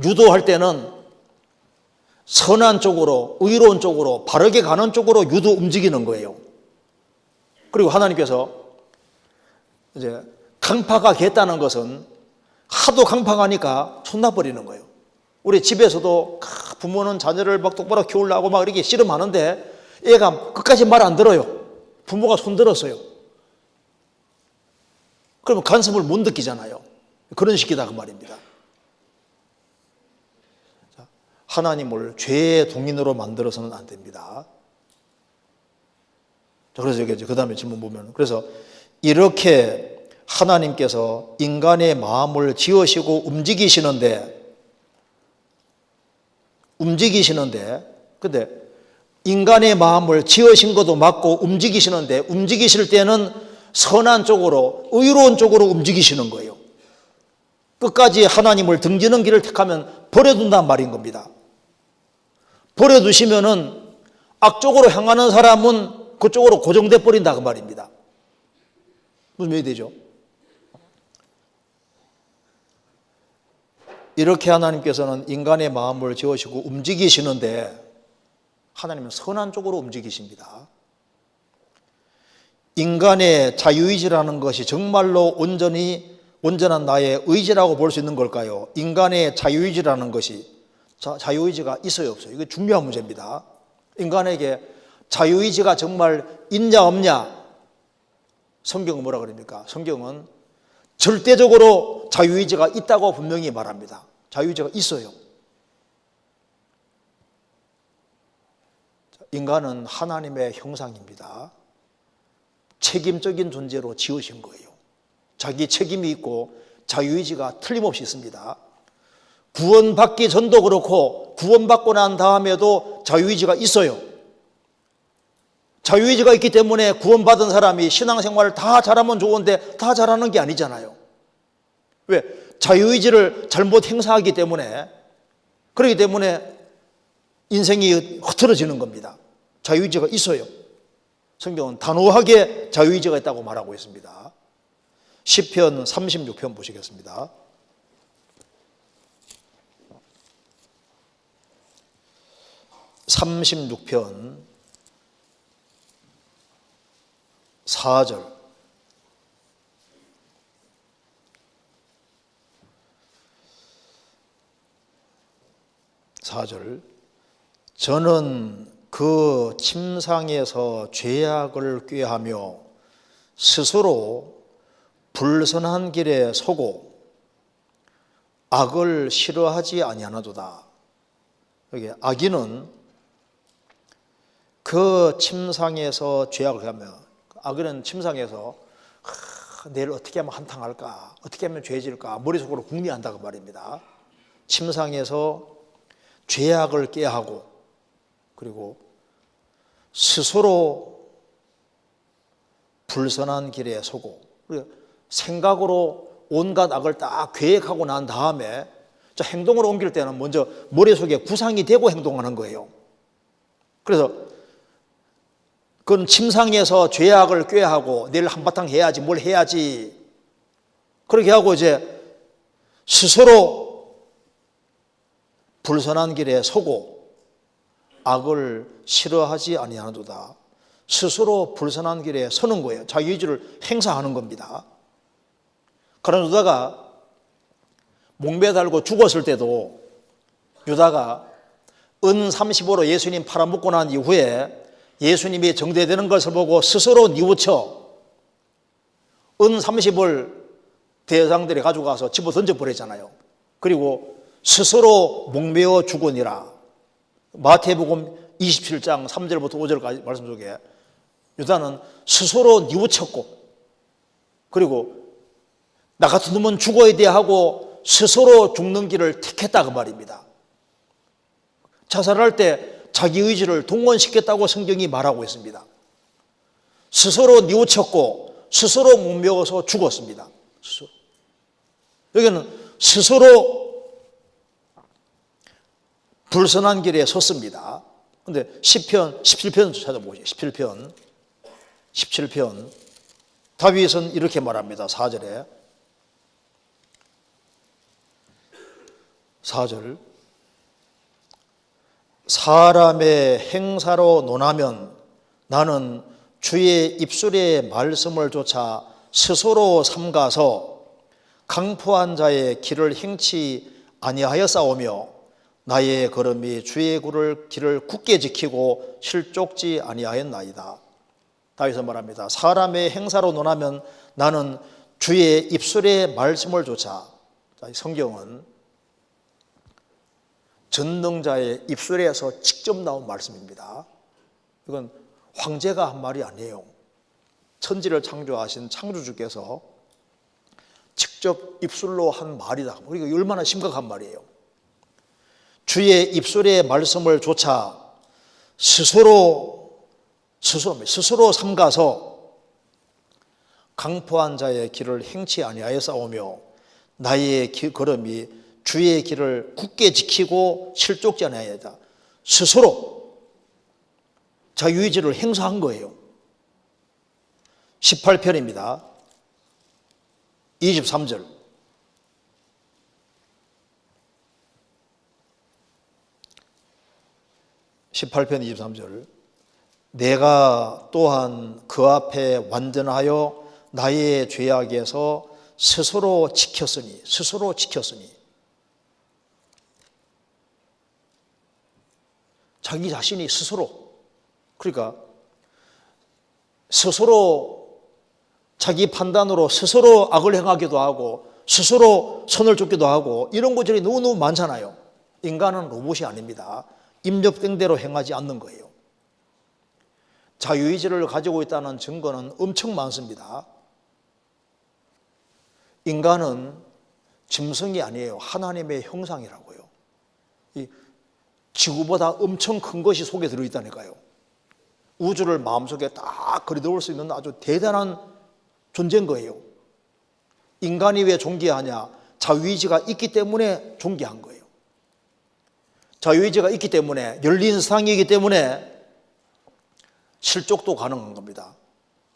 유도할 때는 선한 쪽으로, 의로운 쪽으로, 바르게 가는 쪽으로 유도 움직이는 거예요. 그리고 하나님께서 이제 강팍하게 했다는 것은 하도 강팍하니까 손놔버리는 거예요. 우리 집에서도 부모는 자녀를 막 똑바로 키우려고 막 이렇게 씨름하는데 애가 끝까지 말 안 들어요. 부모가 손들었어요. 그러면 간섭을 못 느끼잖아요. 그런 식이다 그 말입니다. 하나님을 죄의 동인으로 만들어서는 안 됩니다. 자, 그래서 여기 그 다음에 질문 보면, 그래서 이렇게 하나님께서 인간의 마음을 지으시고 움직이시는데, 근데 인간의 마음을 지으신 것도 맞고 움직이시는데, 움직이실 때는 선한 쪽으로, 의로운 쪽으로 움직이시는 거예요. 끝까지 하나님을 등지는 길을 택하면 버려둔단 말인 겁니다. 버려두시면은 악쪽으로 향하는 사람은 그쪽으로 고정돼 버린다 그 말입니다. 무슨 말이 되죠? 이렇게 하나님께서는 인간의 마음을 지으시고 움직이시는데, 하나님은 선한 쪽으로 움직이십니다. 인간의 자유의지라는 것이 정말로 온전한 나의 의지라고 볼 수 있는 걸까요? 인간의 자유의지라는 것이, 자유의지가 있어요, 없어요? 이거 중요한 문제입니다. 인간에게 자유의지가 정말 있냐 없냐? 성경은 뭐라 그럽니까? 성경은 절대적으로 자유의지가 있다고 분명히 말합니다. 자유의지가 있어요. 인간은 하나님의 형상입니다. 책임적인 존재로 지으신 거예요. 자기 책임이 있고 자유의지가 틀림없이 있습니다. 구원받기 전도 그렇고 구원받고 난 다음에도 자유의지가 있어요. 자유의지가 있기 때문에 구원받은 사람이 신앙생활을 다 잘하면 좋은데 다 잘하는 게 아니잖아요. 왜? 자유의지를 잘못 행사하기 때문에, 그렇기 때문에 인생이 흐트러지는 겁니다. 자유의지가 있어요. 성경은 단호하게 자유의지가 있다고 말하고 있습니다. 시편 36편 보시겠습니다. (36편) 4절. 저는 그 침상에서 죄악을 꾀하며 스스로 불선한 길에 서고 악을 싫어하지 아니하나도다. 여기 악인은 그 침상에서 죄악을 하며, 악인은 침상에서 내일 어떻게 하면 한탕할까, 어떻게 하면 죄질까 머릿속으로 궁리한다고 말입니다. 침상에서 죄악을 꾀하고, 그리고 스스로 불선한 길에 서고, 생각으로 온갖 악을 딱 계획하고 난 다음에 행동으로 옮길 때는 먼저 머릿속에 구상이 되고 행동하는 거예요. 그래서 그건 침상에서 죄악을 꾀하고 내일 한바탕 해야지, 뭘 해야지, 그렇게 하고 이제 스스로 불선한 길에 서고 악을 싫어하지 아니하노도다. 스스로 불선한 길에 서는 거예요. 자유의지를 행사하는 겁니다. 그런 유다가 목매달고 죽었을 때도, 유다가 은 35로 예수님 팔아먹고 난 이후에 예수님이 정죄되는 것을 보고 스스로 뉘우쳐 은 30을 대상들이 가져가서 집어 던져버렸잖아요. 그리고 스스로 목매어 죽으니라. 마태복음 27장 3절부터 5절까지 말씀 속에 유다는 스스로 뉘우쳤고, 그리고 나 같은 놈은 죽어야 돼 하고 스스로 죽는 길을 택했다 그 말입니다. 자살할 때 자기 의지를 동원시켰다고 성경이 말하고 있습니다. 스스로 뉘우쳤고 스스로 목매어서 죽었습니다. 스스로. 여기는 스스로 불선한 길에 섰습니다. 그런데 시편 17편 찾아보시죠. 17편 다윗은 이렇게 말합니다. 4절 사람의 행사로 논하면 나는 주의 입술의 말씀을 조차 스스로 삼가서 강포한 자의 길을 행치 아니하였사오며 나의 걸음이 주의 길을 굳게 지키고 실족지 아니하였나이다. 다윗은 말합니다. 사람의 행사로 논하면 나는 주의 입술의 말씀을 조차. 성경은 전능자의 입술에서 직접 나온 말씀입니다. 이건 황제가 한 말이 아니에요. 천지를 창조하신 창조주께서 직접 입술로 한 말이다. 그러니까 얼마나 심각한 말이에요. 주의 입술의 말씀을 조차 스스로 삼가서 강포한 자의 길을 행치 아니하였사오며 나의 걸음이 주의 길을 굳게 지키고 실족지 아니하였다. 스스로 자유의지를 행사한 거예요. 18편입니다. 23절. 내가 또한 그 앞에 완전하여 나의 죄악에서 스스로 지켰으니 자기 자신이 스스로, 그러니까 스스로 자기 판단으로 스스로 악을 행하기도 하고 스스로 선을 쫓기도 하고 이런 것들이 너무너무 많잖아요. 인간은 로봇이 아닙니다. 입력된대로 행하지 않는 거예요. 자유의지를 가지고 있다는 증거는 엄청 많습니다. 인간은 짐승이 아니에요. 하나님의 형상이라고요. 이 지구보다 엄청 큰 것이 속에 들어있다니까요. 우주를 마음속에 딱 그려놓을 수 있는 아주 대단한 존재인 거예요. 인간이 왜 존귀하냐? 자유의지가 있기 때문에 존귀한 거예요. 자유의지가 있기 때문에, 열린 세상이기 때문에 실족도 가능한 겁니다.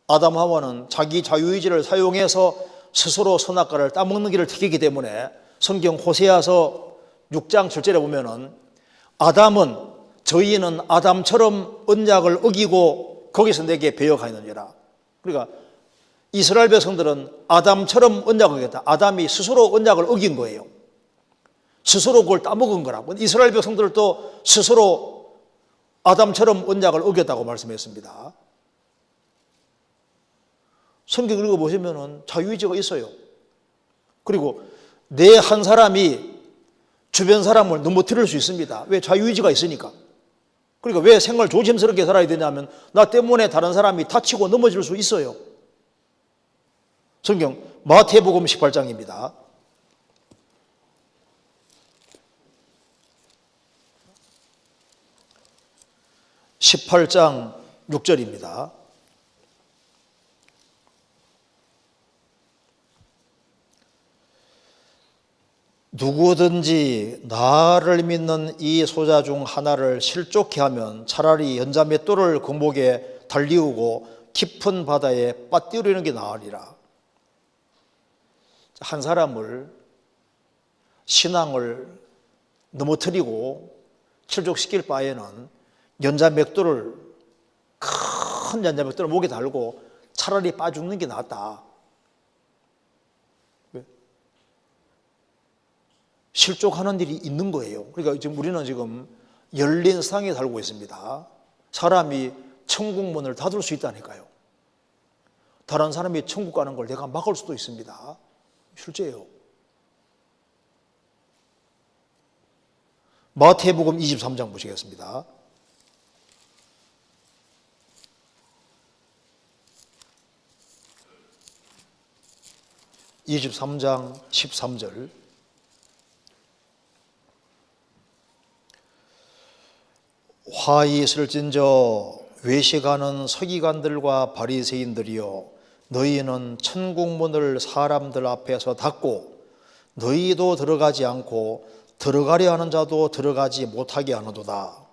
아담 하와는 자기 자유의지를 사용해서 스스로 선악과를 따먹는 길을 택했기 때문에 성경 호세아서 6장 7절에 보면은 저희는 아담처럼 언약을 어기고 거기서 내게 배역하였느니라. 그러니까 이스라엘 백성들은 아담처럼 언약을 어겼다. 아담이 스스로 언약을 어긴 거예요. 스스로 그걸 따먹은 거라고. 이스라엘 백성들도 스스로 아담처럼 언약을 어겼다고 말씀했습니다. 성경 읽어보시면 자유의지가 있어요. 그리고 내 한 사람이 주변 사람을 넘어뜨릴 수 있습니다. 왜? 자유의지가 있으니까. 그러니까 왜 생활 조심스럽게 살아야 되냐면 나 때문에 다른 사람이 다치고 넘어질 수 있어요. 성경 마태복음 18장입니다. 18장 6절입니다. 누구든지 나를 믿는 이 소자 중 하나를 실족케 하면 차라리 연자 맷돌을 그 목에 달리우고 깊은 바다에 빠뜨리는 게 나으리라. 한 사람을 신앙을 넘어뜨리고 실족시킬 바에는 연자 맷돌을 큰 연자 맷돌을 목에 달고 차라리 빠죽는 게 낫다. 실족하는 일이 있는 거예요. 그러니까 지금 우리는 열린 세상에 살고 있습니다. 사람이 천국 문을 닫을 수 있다니까요. 다른 사람이 천국 가는 걸 내가 막을 수도 있습니다. 실제예요. 마태복음 23장 보시겠습니다. 23장 13절. 화 있을진저 외식하는 서기관들과 바리새인들이여, 너희는 천국문을 사람들 앞에서 닫고 너희도 들어가지 않고 들어가려 하는 자도 들어가지 못하게 하는도다.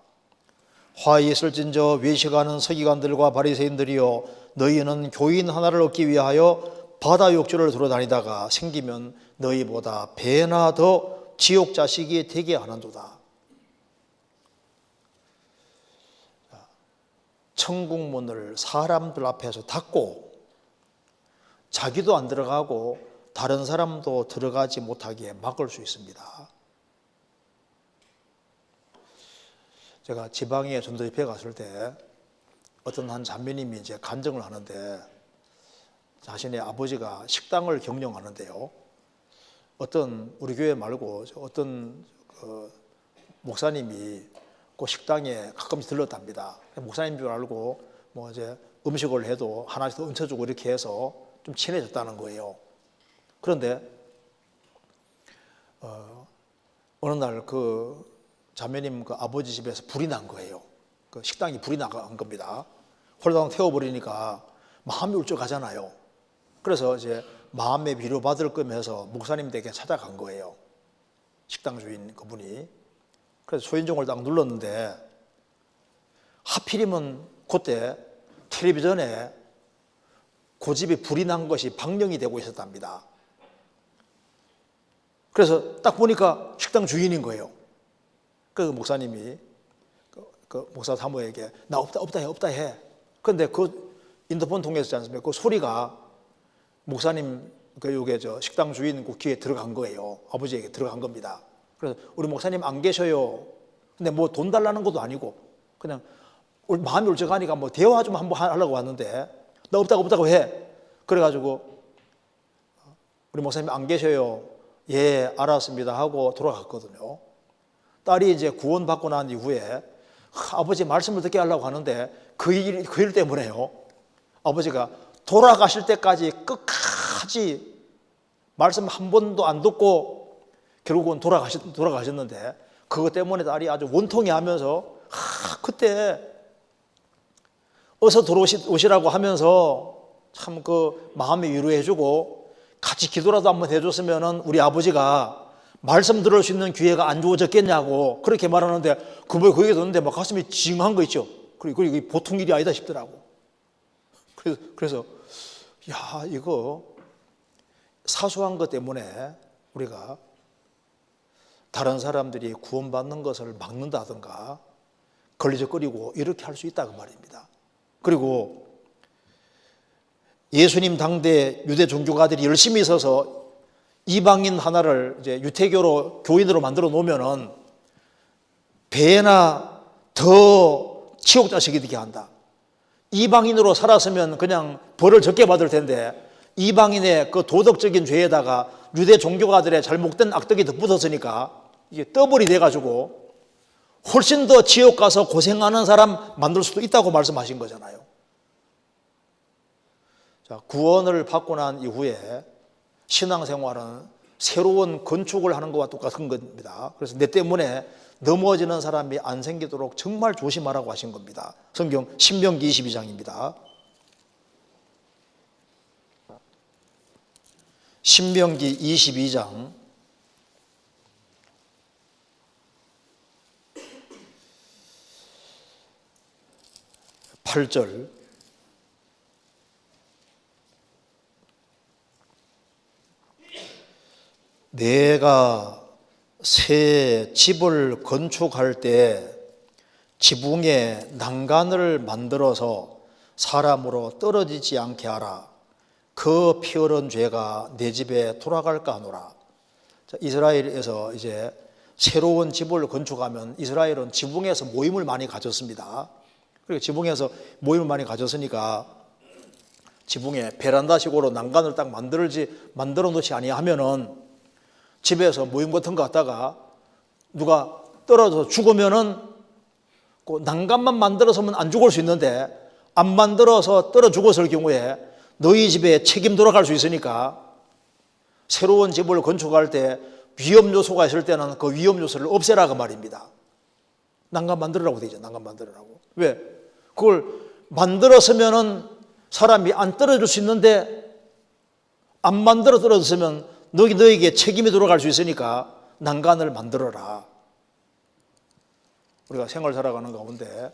화 있을진저 외식하는 서기관들과 바리새인들이여, 너희는 교인 하나를 얻기 위하여 바다 욕조를 돌아다니다가 생기면 너희보다 배나 더 지옥 자식이 되게 하는도다. 천국문을 사람들 앞에서 닫고 자기도 안 들어가고 다른 사람도 들어가지 못하게 막을 수 있습니다. 제가 지방에 전도 집회 갔을 때 어떤 한 자매님이 이제 간증을 하는데, 자신의 아버지가 식당을 경영하는데요, 어떤 우리 교회 말고 어떤 목사님이 그 식당에 가끔씩 들렀답니다. 목사님인 줄 알고 뭐 이제 음식을 해도 하나씩 더 얹혀주고 이렇게 해서 좀 친해졌다는 거예요. 그런데 어느 날 그 자매님 그 아버지 집에서 불이 난 거예요. 그 식당이 불이 나간 겁니다. 홀랑 태워버리니까 마음이 울적하잖아요. 그래서 이제 마음의 위로 받을 거면서 목사님 댁에 찾아간 거예요. 식당 주인 그분이. 그래서 초인종을 딱 눌렀는데 하필이면 그때 텔레비전에 그 집에 불이 난 것이 방영이 되고 있었답니다. 그래서 딱 보니까 식당 주인인 거예요. 그 목사님이 그 목사 사모에게 나 없다 해. 그런데 그 인터폰 통해서 않습니까? 그 소리가 목사님 그 요게 저 식당 주인 그 귀에 들어간 거예요. 아버지에게 들어간 겁니다. 그래서 우리 목사님 안 계셔요. 근데 뭐 돈 달라는 것도 아니고 그냥 마음이 울적하니까 뭐 대화 좀 한번 하려고 왔는데 나 없다고 해. 그래가지고 우리 목사님 안 계셔요. 예, 알았습니다 하고 돌아갔거든요. 딸이 이제 구원받고 난 이후에 아버지 말씀을 듣게 하려고 하는데 그 일 때문에요. 아버지가 돌아가실 때까지 끝까지 말씀 한 번도 안 듣고 결국은 돌아가셨는데 그것 때문에 딸이 아주 원통해 하면서 그때 어서 들어오시라고 하면서 참 그 마음이 위로해주고 같이 기도라도 한번 해줬으면 우리 아버지가 말씀 들을 수 있는 기회가 안 주어졌겠냐고 그렇게 말하는데 그 얘기 듣는데 막 가슴이 징한 거 있죠. 그리고 이게 보통 일이 아니다 싶더라고. 그래서 야 이거 사소한 것 때문에 우리가 다른 사람들이 구원받는 것을 막는다든가 걸리적거리고 이렇게 할 수 있다 그 말입니다. 그리고 예수님 당대 유대 종교가들이 열심히 있어서 이방인 하나를 이제 유태교로 교인으로 만들어 놓으면은 배나 더 치욕 자식이 되게 한다. 이방인으로 살았으면 그냥 벌을 적게 받을 텐데 이방인의 그 도덕적인 죄에다가 유대 종교가들의 잘못된 악덕이 덧붙었으니까 이게 더블이 돼가지고 훨씬 더 지옥 가서 고생하는 사람 만들 수도 있다고 말씀하신 거잖아요. 자, 구원을 받고 난 이후에 신앙생활은 새로운 건축을 하는 것과 똑같은 겁니다. 그래서 내 때문에 넘어지는 사람이 안 생기도록 정말 조심하라고 하신 겁니다. 성경 신명기 22장입니다. 신명기 22장 8절 내가 새 집을 건축할 때 지붕에 난간을 만들어서 사람으로 떨어지지 않게 하라. 그 피 흘린 죄가 내 집에 돌아갈까 하노라. 자, 이스라엘에서 이제 새로운 집을 건축하면 이스라엘은 지붕에서 모임을 많이 가졌습니다. 그리고 지붕에서 모임을 많이 가졌으니까 지붕에 베란다식으로 난간을 딱 만들어 놓지 아니하면은 집에서 모임 같은 거 갖다가 누가 떨어져서 죽으면은 그 난간만 만들어서면 안 죽을 수 있는데 안 만들어서 떨어 죽었을 경우에 너희 집에 책임 돌아갈 수 있으니까 새로운 집을 건축할 때 위험 요소가 있을 때는 그 위험 요소를 없애라 그 말입니다. 난간 만들으라고 되죠. 난간 만들으라고. 왜? 그걸 만들었으면은 사람이 안 떨어질 수 있는데 안 만들어 떨어졌으면 너에게 책임이 돌아갈 수 있으니까 난간을 만들어라. 우리가 생활 살아가는 가운데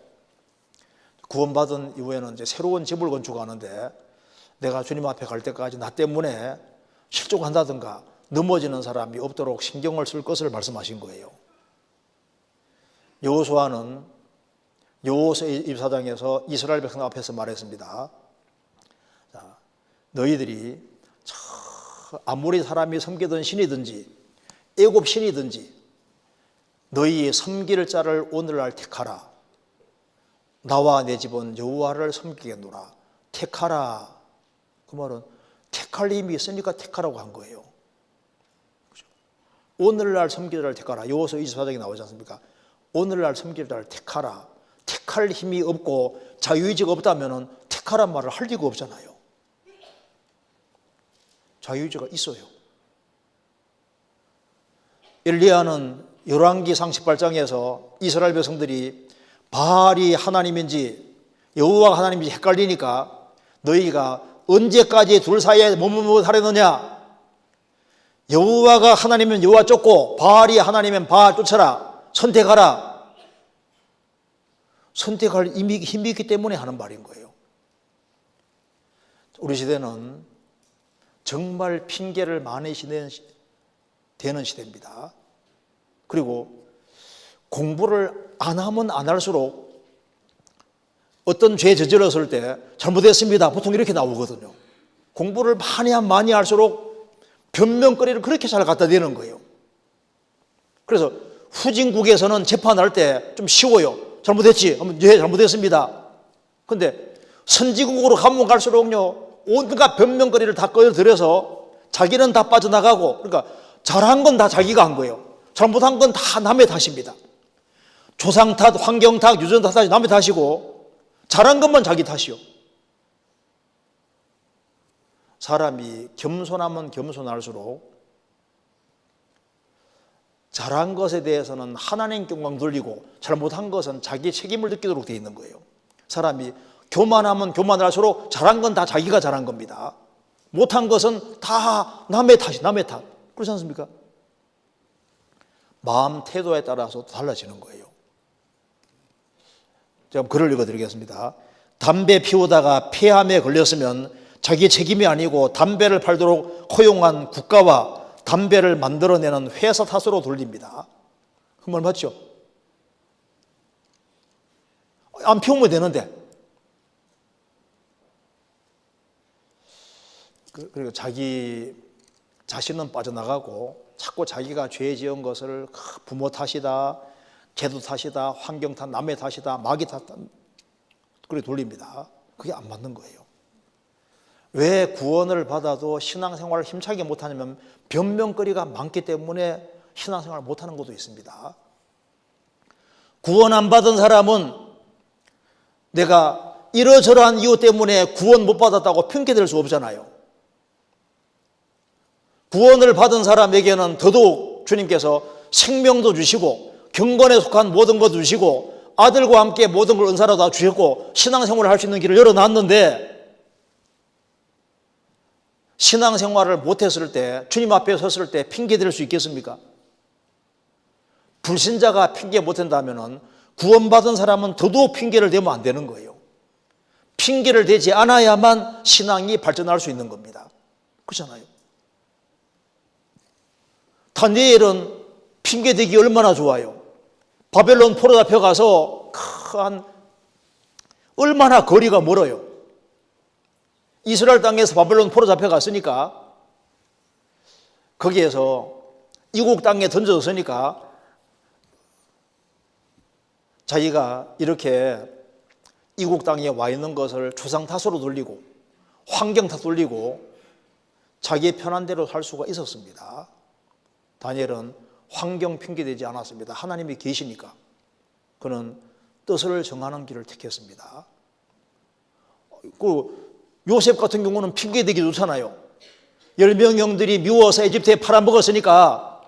구원받은 이후에는 이제 새로운 집을 건축하는데 내가 주님 앞에 갈 때까지 나 때문에 실족한다든가 넘어지는 사람이 없도록 신경을 쓸 것을 말씀하신 거예요. 여호수아는 여호수아 24장에서 이스라엘 백성 앞에서 말했습니다. 자, 너희들이 아무리 사람이 섬기던 신이든지 애굽 신이든지 너희 섬길 자를 오늘날 택하라. 나와 내 집은 여호와를 섬기겠노라. 택하라. 그 말은 택할 힘이 있으니까 택하라고 한 거예요. 그렇죠? 오늘날 섬길 자를 택하라. 여호수아 24장에 나오지 않습니까? 오늘날 섬길 자를 택하라. 택할 힘이 없고 자유의지가 없다면 택하란 말을 할 리가 없잖아요. 자유의지가 있어요. 엘리야는 열왕기상 18장에서 이스라엘 백성들이 바알이 하나님인지 여호와가 하나님인지 헷갈리니까 너희가 언제까지 둘 사이에 뭐뭐 하려느냐, 여호와가 하나님이면 여호와 쫓고 바알이 하나님이면 바알 쫓아라, 선택하라. 선택할 힘이 있기 때문에 하는 말인 거예요. 우리 시대는 정말 핑계를 많이 대는 시대입니다. 그리고 공부를 안 하면 안 할수록 어떤 죄 저질렀을 때 잘못했습니다, 보통 이렇게 나오거든요. 공부를 많이 할수록 변명거리를 그렇게 잘 갖다 대는 거예요. 그래서 후진국에서는 재판할 때 좀 쉬워요. 잘못했지? 하면 예, 잘못했습니다. 근데 선진국으로 가면 갈수록요, 온갖 변명거리를 다 꺼내들여서 자기는 다 빠져나가고, 그러니까 잘한 건 다 자기가 한 거예요. 잘못한 건 다 남의 탓입니다. 조상 탓, 환경 탓, 유전 탓, 남의 탓이고, 잘한 것만 자기 탓이요. 사람이 겸손하면 겸손할수록 잘한 것에 대해서는 하나님께 영광 돌리고 잘못한 것은 자기 책임을 느끼도록 되어 있는 거예요. 사람이 교만하면 교만할수록 잘한 건 다 자기가 잘한 겁니다. 못한 것은 다 남의 탓이, 남의 탓. 그렇지 않습니까? 마음 태도에 따라서 달라지는 거예요. 제가 글을 읽어드리겠습니다. 담배 피우다가 폐암에 걸렸으면 자기 책임이 아니고 담배를 팔도록 허용한 국가와 담배를 만들어내는 회사 탓으로 돌립니다. 그 말 맞죠? 안 피우면 되는데. 그리고 자기 자신은 빠져나가고 자꾸 자기가 죄 지은 것을 부모 탓이다, 제도 탓이다, 환경 탓, 남의 탓이다, 마귀 탓이다, 그렇게 돌립니다. 그게 안 맞는 거예요. 왜 구원을 받아도 신앙생활을 힘차게 못하냐면 변명거리가 많기 때문에 신앙생활을 못하는 것도 있습니다. 구원 안 받은 사람은 내가 이러저러한 이유 때문에 구원 못 받았다고 핑계댈 수 없잖아요. 구원을 받은 사람에게는 더더욱 주님께서 생명도 주시고 경건에 속한 모든 것 주시고 아들과 함께 모든 걸 은사로 다 주셨고 신앙생활을 할 수 있는 길을 열어놨는데, 신앙생활을 못했을 때, 주님 앞에 섰을 때 핑계댈 수 있겠습니까? 불신자가 핑계 못한다면 구원받은 사람은 더더욱 핑계를 대면 안 되는 거예요. 핑계를 대지 않아야만 신앙이 발전할 수 있는 겁니다. 그렇잖아요. 다니엘은 핑계대기 얼마나 좋아요. 바벨론 포로 잡혀가서 얼마나 거리가 멀어요. 이스라엘 땅에서 바벨론 포로 잡혀갔으니까, 거기에서 이국 땅에 던져졌으니까 자기가 이렇게 이국 땅에 와 있는 것을 조상 탓으로 돌리고 환경 탓 돌리고 자기의 편한 대로 살 수가 있었습니다. 다니엘은 환경 핑계대지 않았습니다. 하나님이 계시니까 그는 뜻을 정하는 길을 택했습니다. 요셉 같은 경우는 핑계대기 좋잖아요. 10명 형들이 미워서 에집트에 팔아먹었으니까,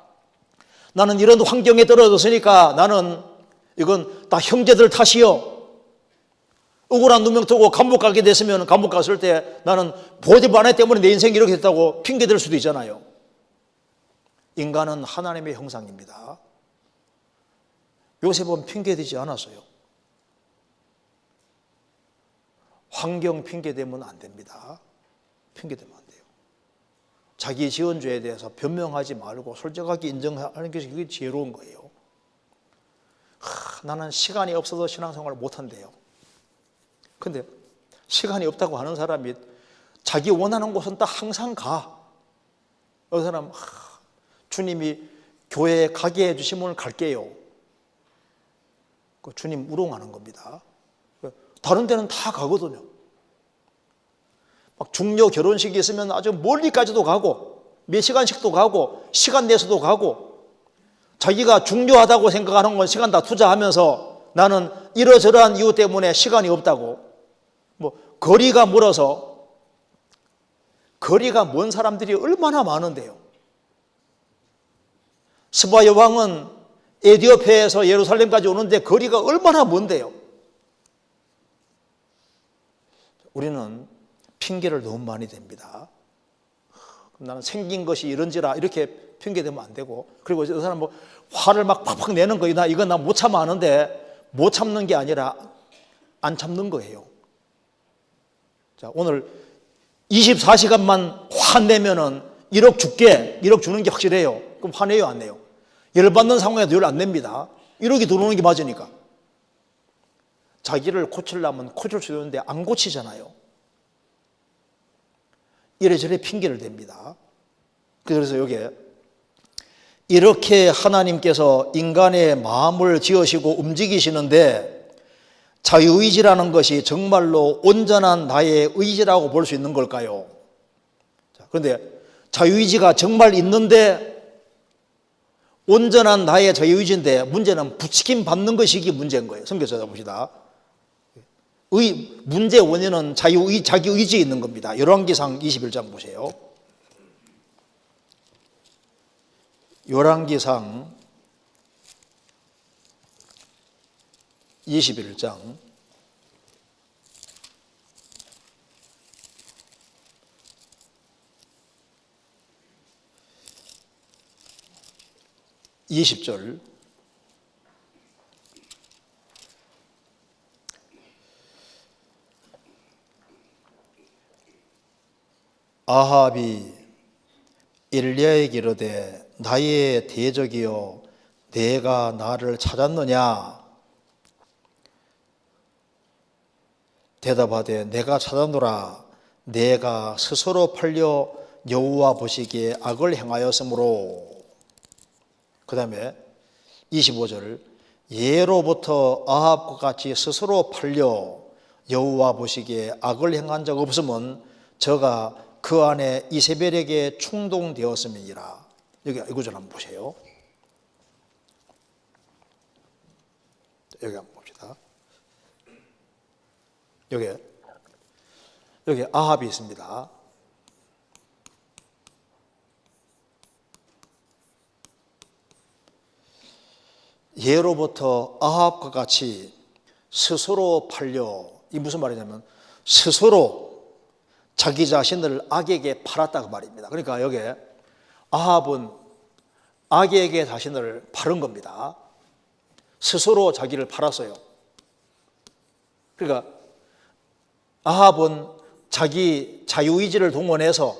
나는 이런 환경에 떨어졌으니까 나는 이건 다 형제들 탓이요. 억울한 누명 뜨고 감옥 가게 됐으면 감옥 갔을 때 나는 보디브 아내 때문에 내 인생이 이렇게 됐다고 핑계댈 수도 있잖아요. 인간은 하나님의 형상입니다. 요셉은 핑계대지 않았어요. 환경 핑계대면 안 됩니다. 핑계대면 안 돼요. 자기 지은 죄에 대해서 변명하지 말고 솔직하게 인정하는 것이 그게 지혜로운 거예요. 나는 시간이 없어서 신앙생활을 못한대요. 근데 시간이 없다고 하는 사람이 자기 원하는 곳은 딱 항상 가. 어느 사람 주님이 교회에 가게 해주시면 갈게요. 그 주님 우롱하는 겁니다. 다른 데는 다 가거든요. 막 중요 결혼식이 있으면 아주 멀리까지도 가고 몇 시간씩도 가고 시간 내서도 가고 자기가 중요하다고 생각하는 건 시간 다 투자하면서 나는 이러저러한 이유 때문에 시간이 없다고, 뭐 거리가 멀어서, 거리가 먼 사람들이 얼마나 많은데요. 스바 여왕은 에디오피아에서 예루살렘까지 오는데 거리가 얼마나 먼데요. 우리는 핑계를 너무 많이 댑니다. 나는 생긴 것이 이런지라 이렇게 핑계대면 안 되고, 그리고 저 사람 뭐 화를 막 팍팍 내는 거, 이건 나 못 참아 하는데 못 참는 게 아니라 안 참는 거예요. 자, 오늘 24시간만 화내면은 1억 줄게, 1억 주는 게 확실해요. 그럼 화내요, 안 내요? 열받는 상황에도 열 안 냅니다. 1억이 들어오는 게 맞으니까. 자기를 고치려면 고칠 수 있는데 안 고치잖아요. 이래저래 핑계를 댑니다. 그래서 여기에 이렇게 하나님께서 인간의 마음을 지으시고 움직이시는데 자유의지라는 것이 정말로 온전한 나의 의지라고 볼 수 있는 걸까요? 그런데 자유의지가 정말 있는데 온전한 나의 자유의지인데 문제는 부추김 받는 것이 이게 문제인 거예요. 성경 찾아봅시다. 문제의 원인은 자기 의지에 있는 겁니다. 열왕기상 21장 보세요. 열왕기상 21장 20절. 아합이 엘리야에게 이르되 나의 대적이여 내가 나를 찾았느냐? 대답하되 내가 찾았노라. 내가 스스로 팔려 여호와 보시기에 악을 행하였으므로. 그 다음에 25절. 예로부터 아합과 같이 스스로 팔려 여호와 보시기에 악을 행한 적 없으면 저가 그 안에 이세벨에게 충동되었음이니라. 여기 이 구절 한번 보세요. 여기 한번 봅시다. 여기 아합이 있습니다. 예로부터 아합과 같이 스스로 팔려, 이 무슨 말이냐면 스스로 자기 자신을 악에게 팔았다고 말입니다. 그러니까 여기 아합은 악에게 자신을 팔은 겁니다. 스스로 자기를 팔았어요. 그러니까 아합은 자기 자유의지를 동원해서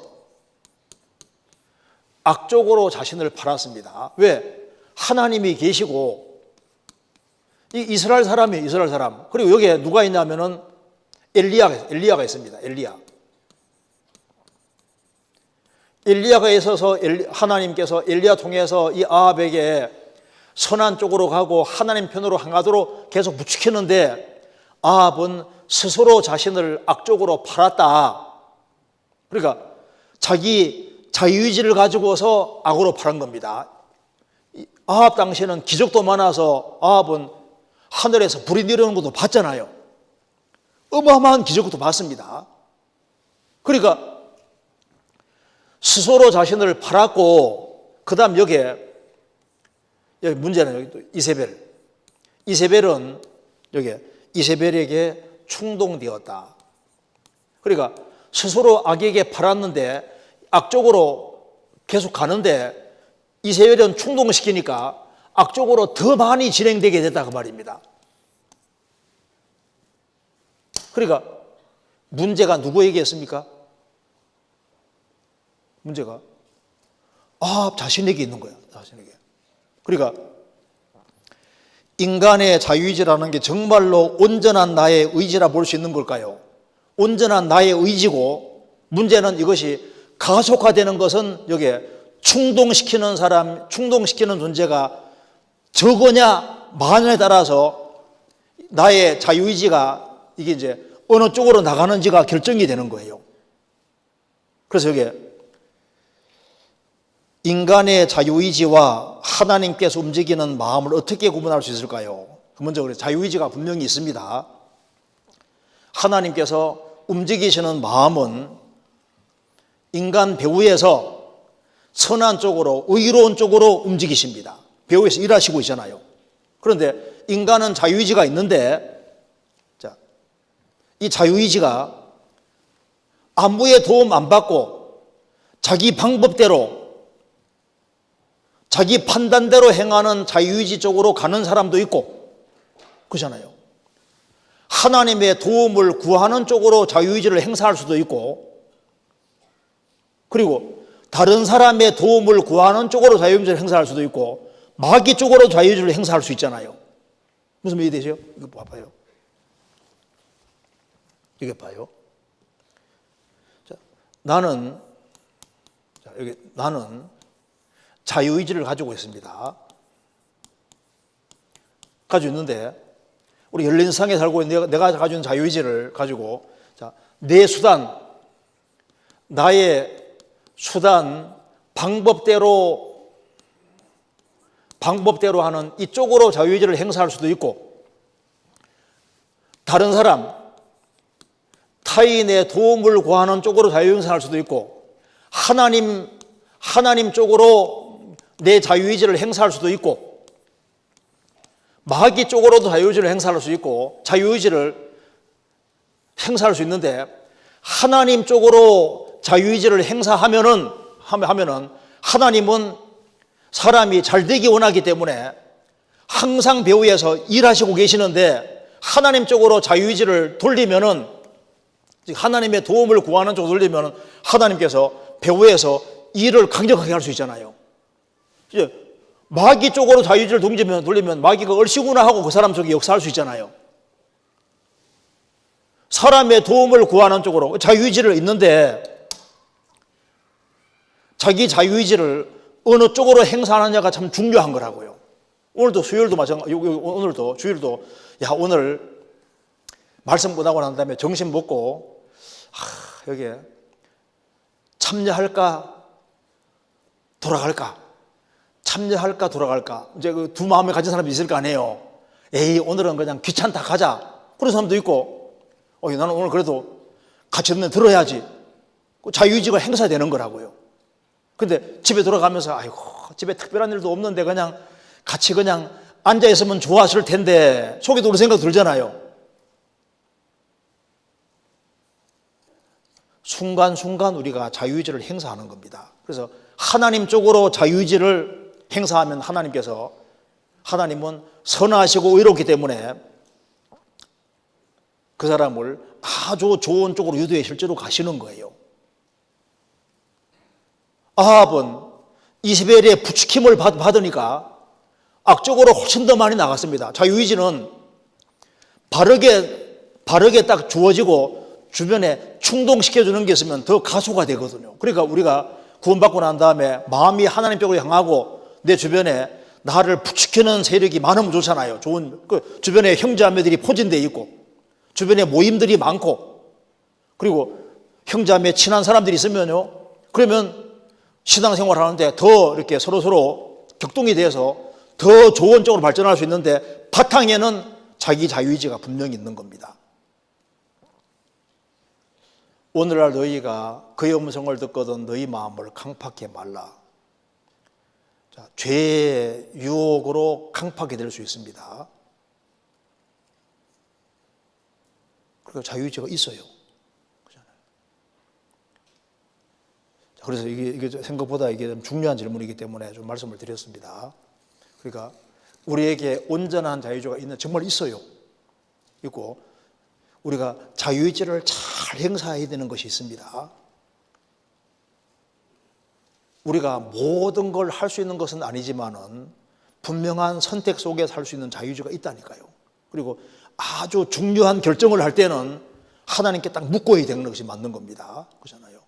악적으로 자신을 팔았습니다. 왜? 하나님이 계시고 이 이스라엘 사람이에요. 이스라엘 사람. 그리고 여기에 누가 있냐면은 엘리야가 있습니다. 엘리야가 있어서 하나님께서 엘리야 통해서 이 아합에게 선한 쪽으로 가고 하나님 편으로 향하도록 계속 부추기는데 아합은 스스로 자신을 악적으로 팔았다. 그러니까 자기 자유의지를 가지고서 악으로 팔은 겁니다. 아합 당시에는 기적도 많아서 아합은 하늘에서 불이 내려오는 것도 봤잖아요. 어마어마한 기적도 봤습니다. 그러니까 스스로 자신을 팔았고, 그 다음 여기 문제는 여기 또 이세벨은 여기 이세벨에게 충동되었다. 그러니까 스스로 악에게 팔았는데 악적으로 계속 가는데 이세벨은 충동시키니까 악적으로 더 많이 진행되게 됐다 그 말입니다. 그러니까 문제가 누구에게 있습니까? 문제가 아합 자신에게 있는 거야. 자신에게. 그러니까 인간의 자유의지라는 게 정말로 온전한 나의 의지라 볼 수 있는 걸까요? 온전한 나의 의지고, 문제는 이것이 가속화되는 것은 여기에 충동시키는 존재가 적으냐 많냐에 따라서 나의 자유의지가 이게 이제 어느 쪽으로 나가는지가 결정이 되는 거예요. 그래서 여기에 인간의 자유의지와 하나님께서 움직이는 마음을 어떻게 구분할 수 있을까요? 먼저 그래 자유의지가 분명히 있습니다. 하나님께서 움직이시는 마음은 인간 배후에서 선한 쪽으로 의로운 쪽으로 움직이십니다. 배후에서 일하시고 있잖아요. 그런데 인간은 자유의지가 있는데 자, 이 자유의지가 아무의 도움 안 받고 자기 방법대로 자기 판단대로 행하는 자유의지 쪽으로 가는 사람도 있고 그렇잖아요. 하나님의 도움을 구하는 쪽으로 자유의지를 행사할 수도 있고 그리고 다른 사람의 도움을 구하는 쪽으로 자유의지를 행사할 수도 있고 마귀 쪽으로 자유의지를 행사할 수 있잖아요. 무슨 말이 되죠? 이거 봐봐요. 이게 봐요. 자, 나는 자유의지를 가지고 있습니다. 가지고 있는데 우리 열린 세상에 살고 있는 내가 가지고 있는 자유의지를 가지고 내 수단, 나의 수단, 방법대로 하는 이쪽으로 자유의지를 행사할 수도 있고 다른 사람, 타인의 도움을 구하는 쪽으로 자유의지를 행사할 수도 있고 하나님 쪽으로 내 자유의지를 행사할 수도 있고 마귀 쪽으로도 자유의지를 행사할 수 있고 자유의지를 행사할 수 있는데 하나님 쪽으로 자유의지를 행사하면은 하나님은 사람이 잘 되기 원하기 때문에 항상 배후에서 일하시고 계시는데 하나님 쪽으로 자유의지를 돌리면은 하나님의 도움을 구하는 쪽으로 돌리면은 하나님께서 배후에서 일을 강력하게 할 수 있잖아요. 이제 마귀 쪽으로 자유의지를 돌리면 마귀가 얼씨구나 하고 그 사람 쪽에 역사할 수 있잖아요. 사람의 도움을 구하는 쪽으로 자유의지를 있는데 자기 자유의지를 어느 쪽으로 행사하느냐가 참 중요한 거라고요. 오늘도 수요일도 마찬가지, 오늘도 주일도 오늘 말씀 끝나고 난 다음에 점심 먹고 여기에 참여할까 돌아갈까? 참여할까 돌아갈까? 이제 그 두 마음을 가진 사람이 있을 거 아니에요. 에이 오늘은 그냥 귀찮다 가자. 그런 사람도 있고 나는 오늘 그래도 같이 듣는 들어야지. 자유의지가 행사되는 거라고요. 근데 집에 돌아가면서 아이고 집에 특별한 일도 없는데 그냥 같이 그냥 앉아 있으면 좋았을 텐데 속에도 그런 생각 들잖아요. 순간순간 우리가 자유의지를 행사하는 겁니다. 그래서 하나님 쪽으로 자유의지를 행사하면 하나님은 선하시고 의롭기 때문에 그 사람을 아주 좋은 쪽으로 유도해 실제로 가시는 거예요. 아합은 이세벨의 부추김을 받으니까 악적으로 훨씬 더 많이 나갔습니다. 자유의지는 바르게 딱 주어지고 주변에 충동시켜주는 게 있으면 더 가소가 되거든요. 그러니까 우리가 구원받고 난 다음에 마음이 하나님 쪽으로 향하고 내 주변에 나를 부추기는 세력이 많으면 좋잖아요. 좋은 주변에 형제자매들이 포진되어 있고 주변에 모임들이 많고 그리고 형제자매 친한 사람들이 있으면요. 그러면 신앙생활 하는데 더 이렇게 서로 격동이 돼서 더 좋은 쪽으로 발전할 수 있는데 바탕에는 자기 자유의지가 분명히 있는 겁니다. 오늘날 너희가 그의 음성을 듣거든 너희 마음을 강팍해 말라. 죄의 유혹으로 강팍이 될 수 있습니다. 그리고 자유의지가 있어요. 그래서 이게 생각보다 이게 좀 중요한 질문이기 때문에 좀 말씀을 드렸습니다. 그러니까 우리에게 온전한 자유의지가 정말 있어요. 있고 우리가 자유의지를 잘 행사해야 되는 것이 있습니다. 우리가 모든 걸 할 수 있는 것은 아니지만은 분명한 선택 속에 살 수 있는 자유의지가 있다니까요. 그리고 아주 중요한 결정을 할 때는 하나님께 딱 묶어야 되는 것이 맞는 겁니다. 그렇잖아요.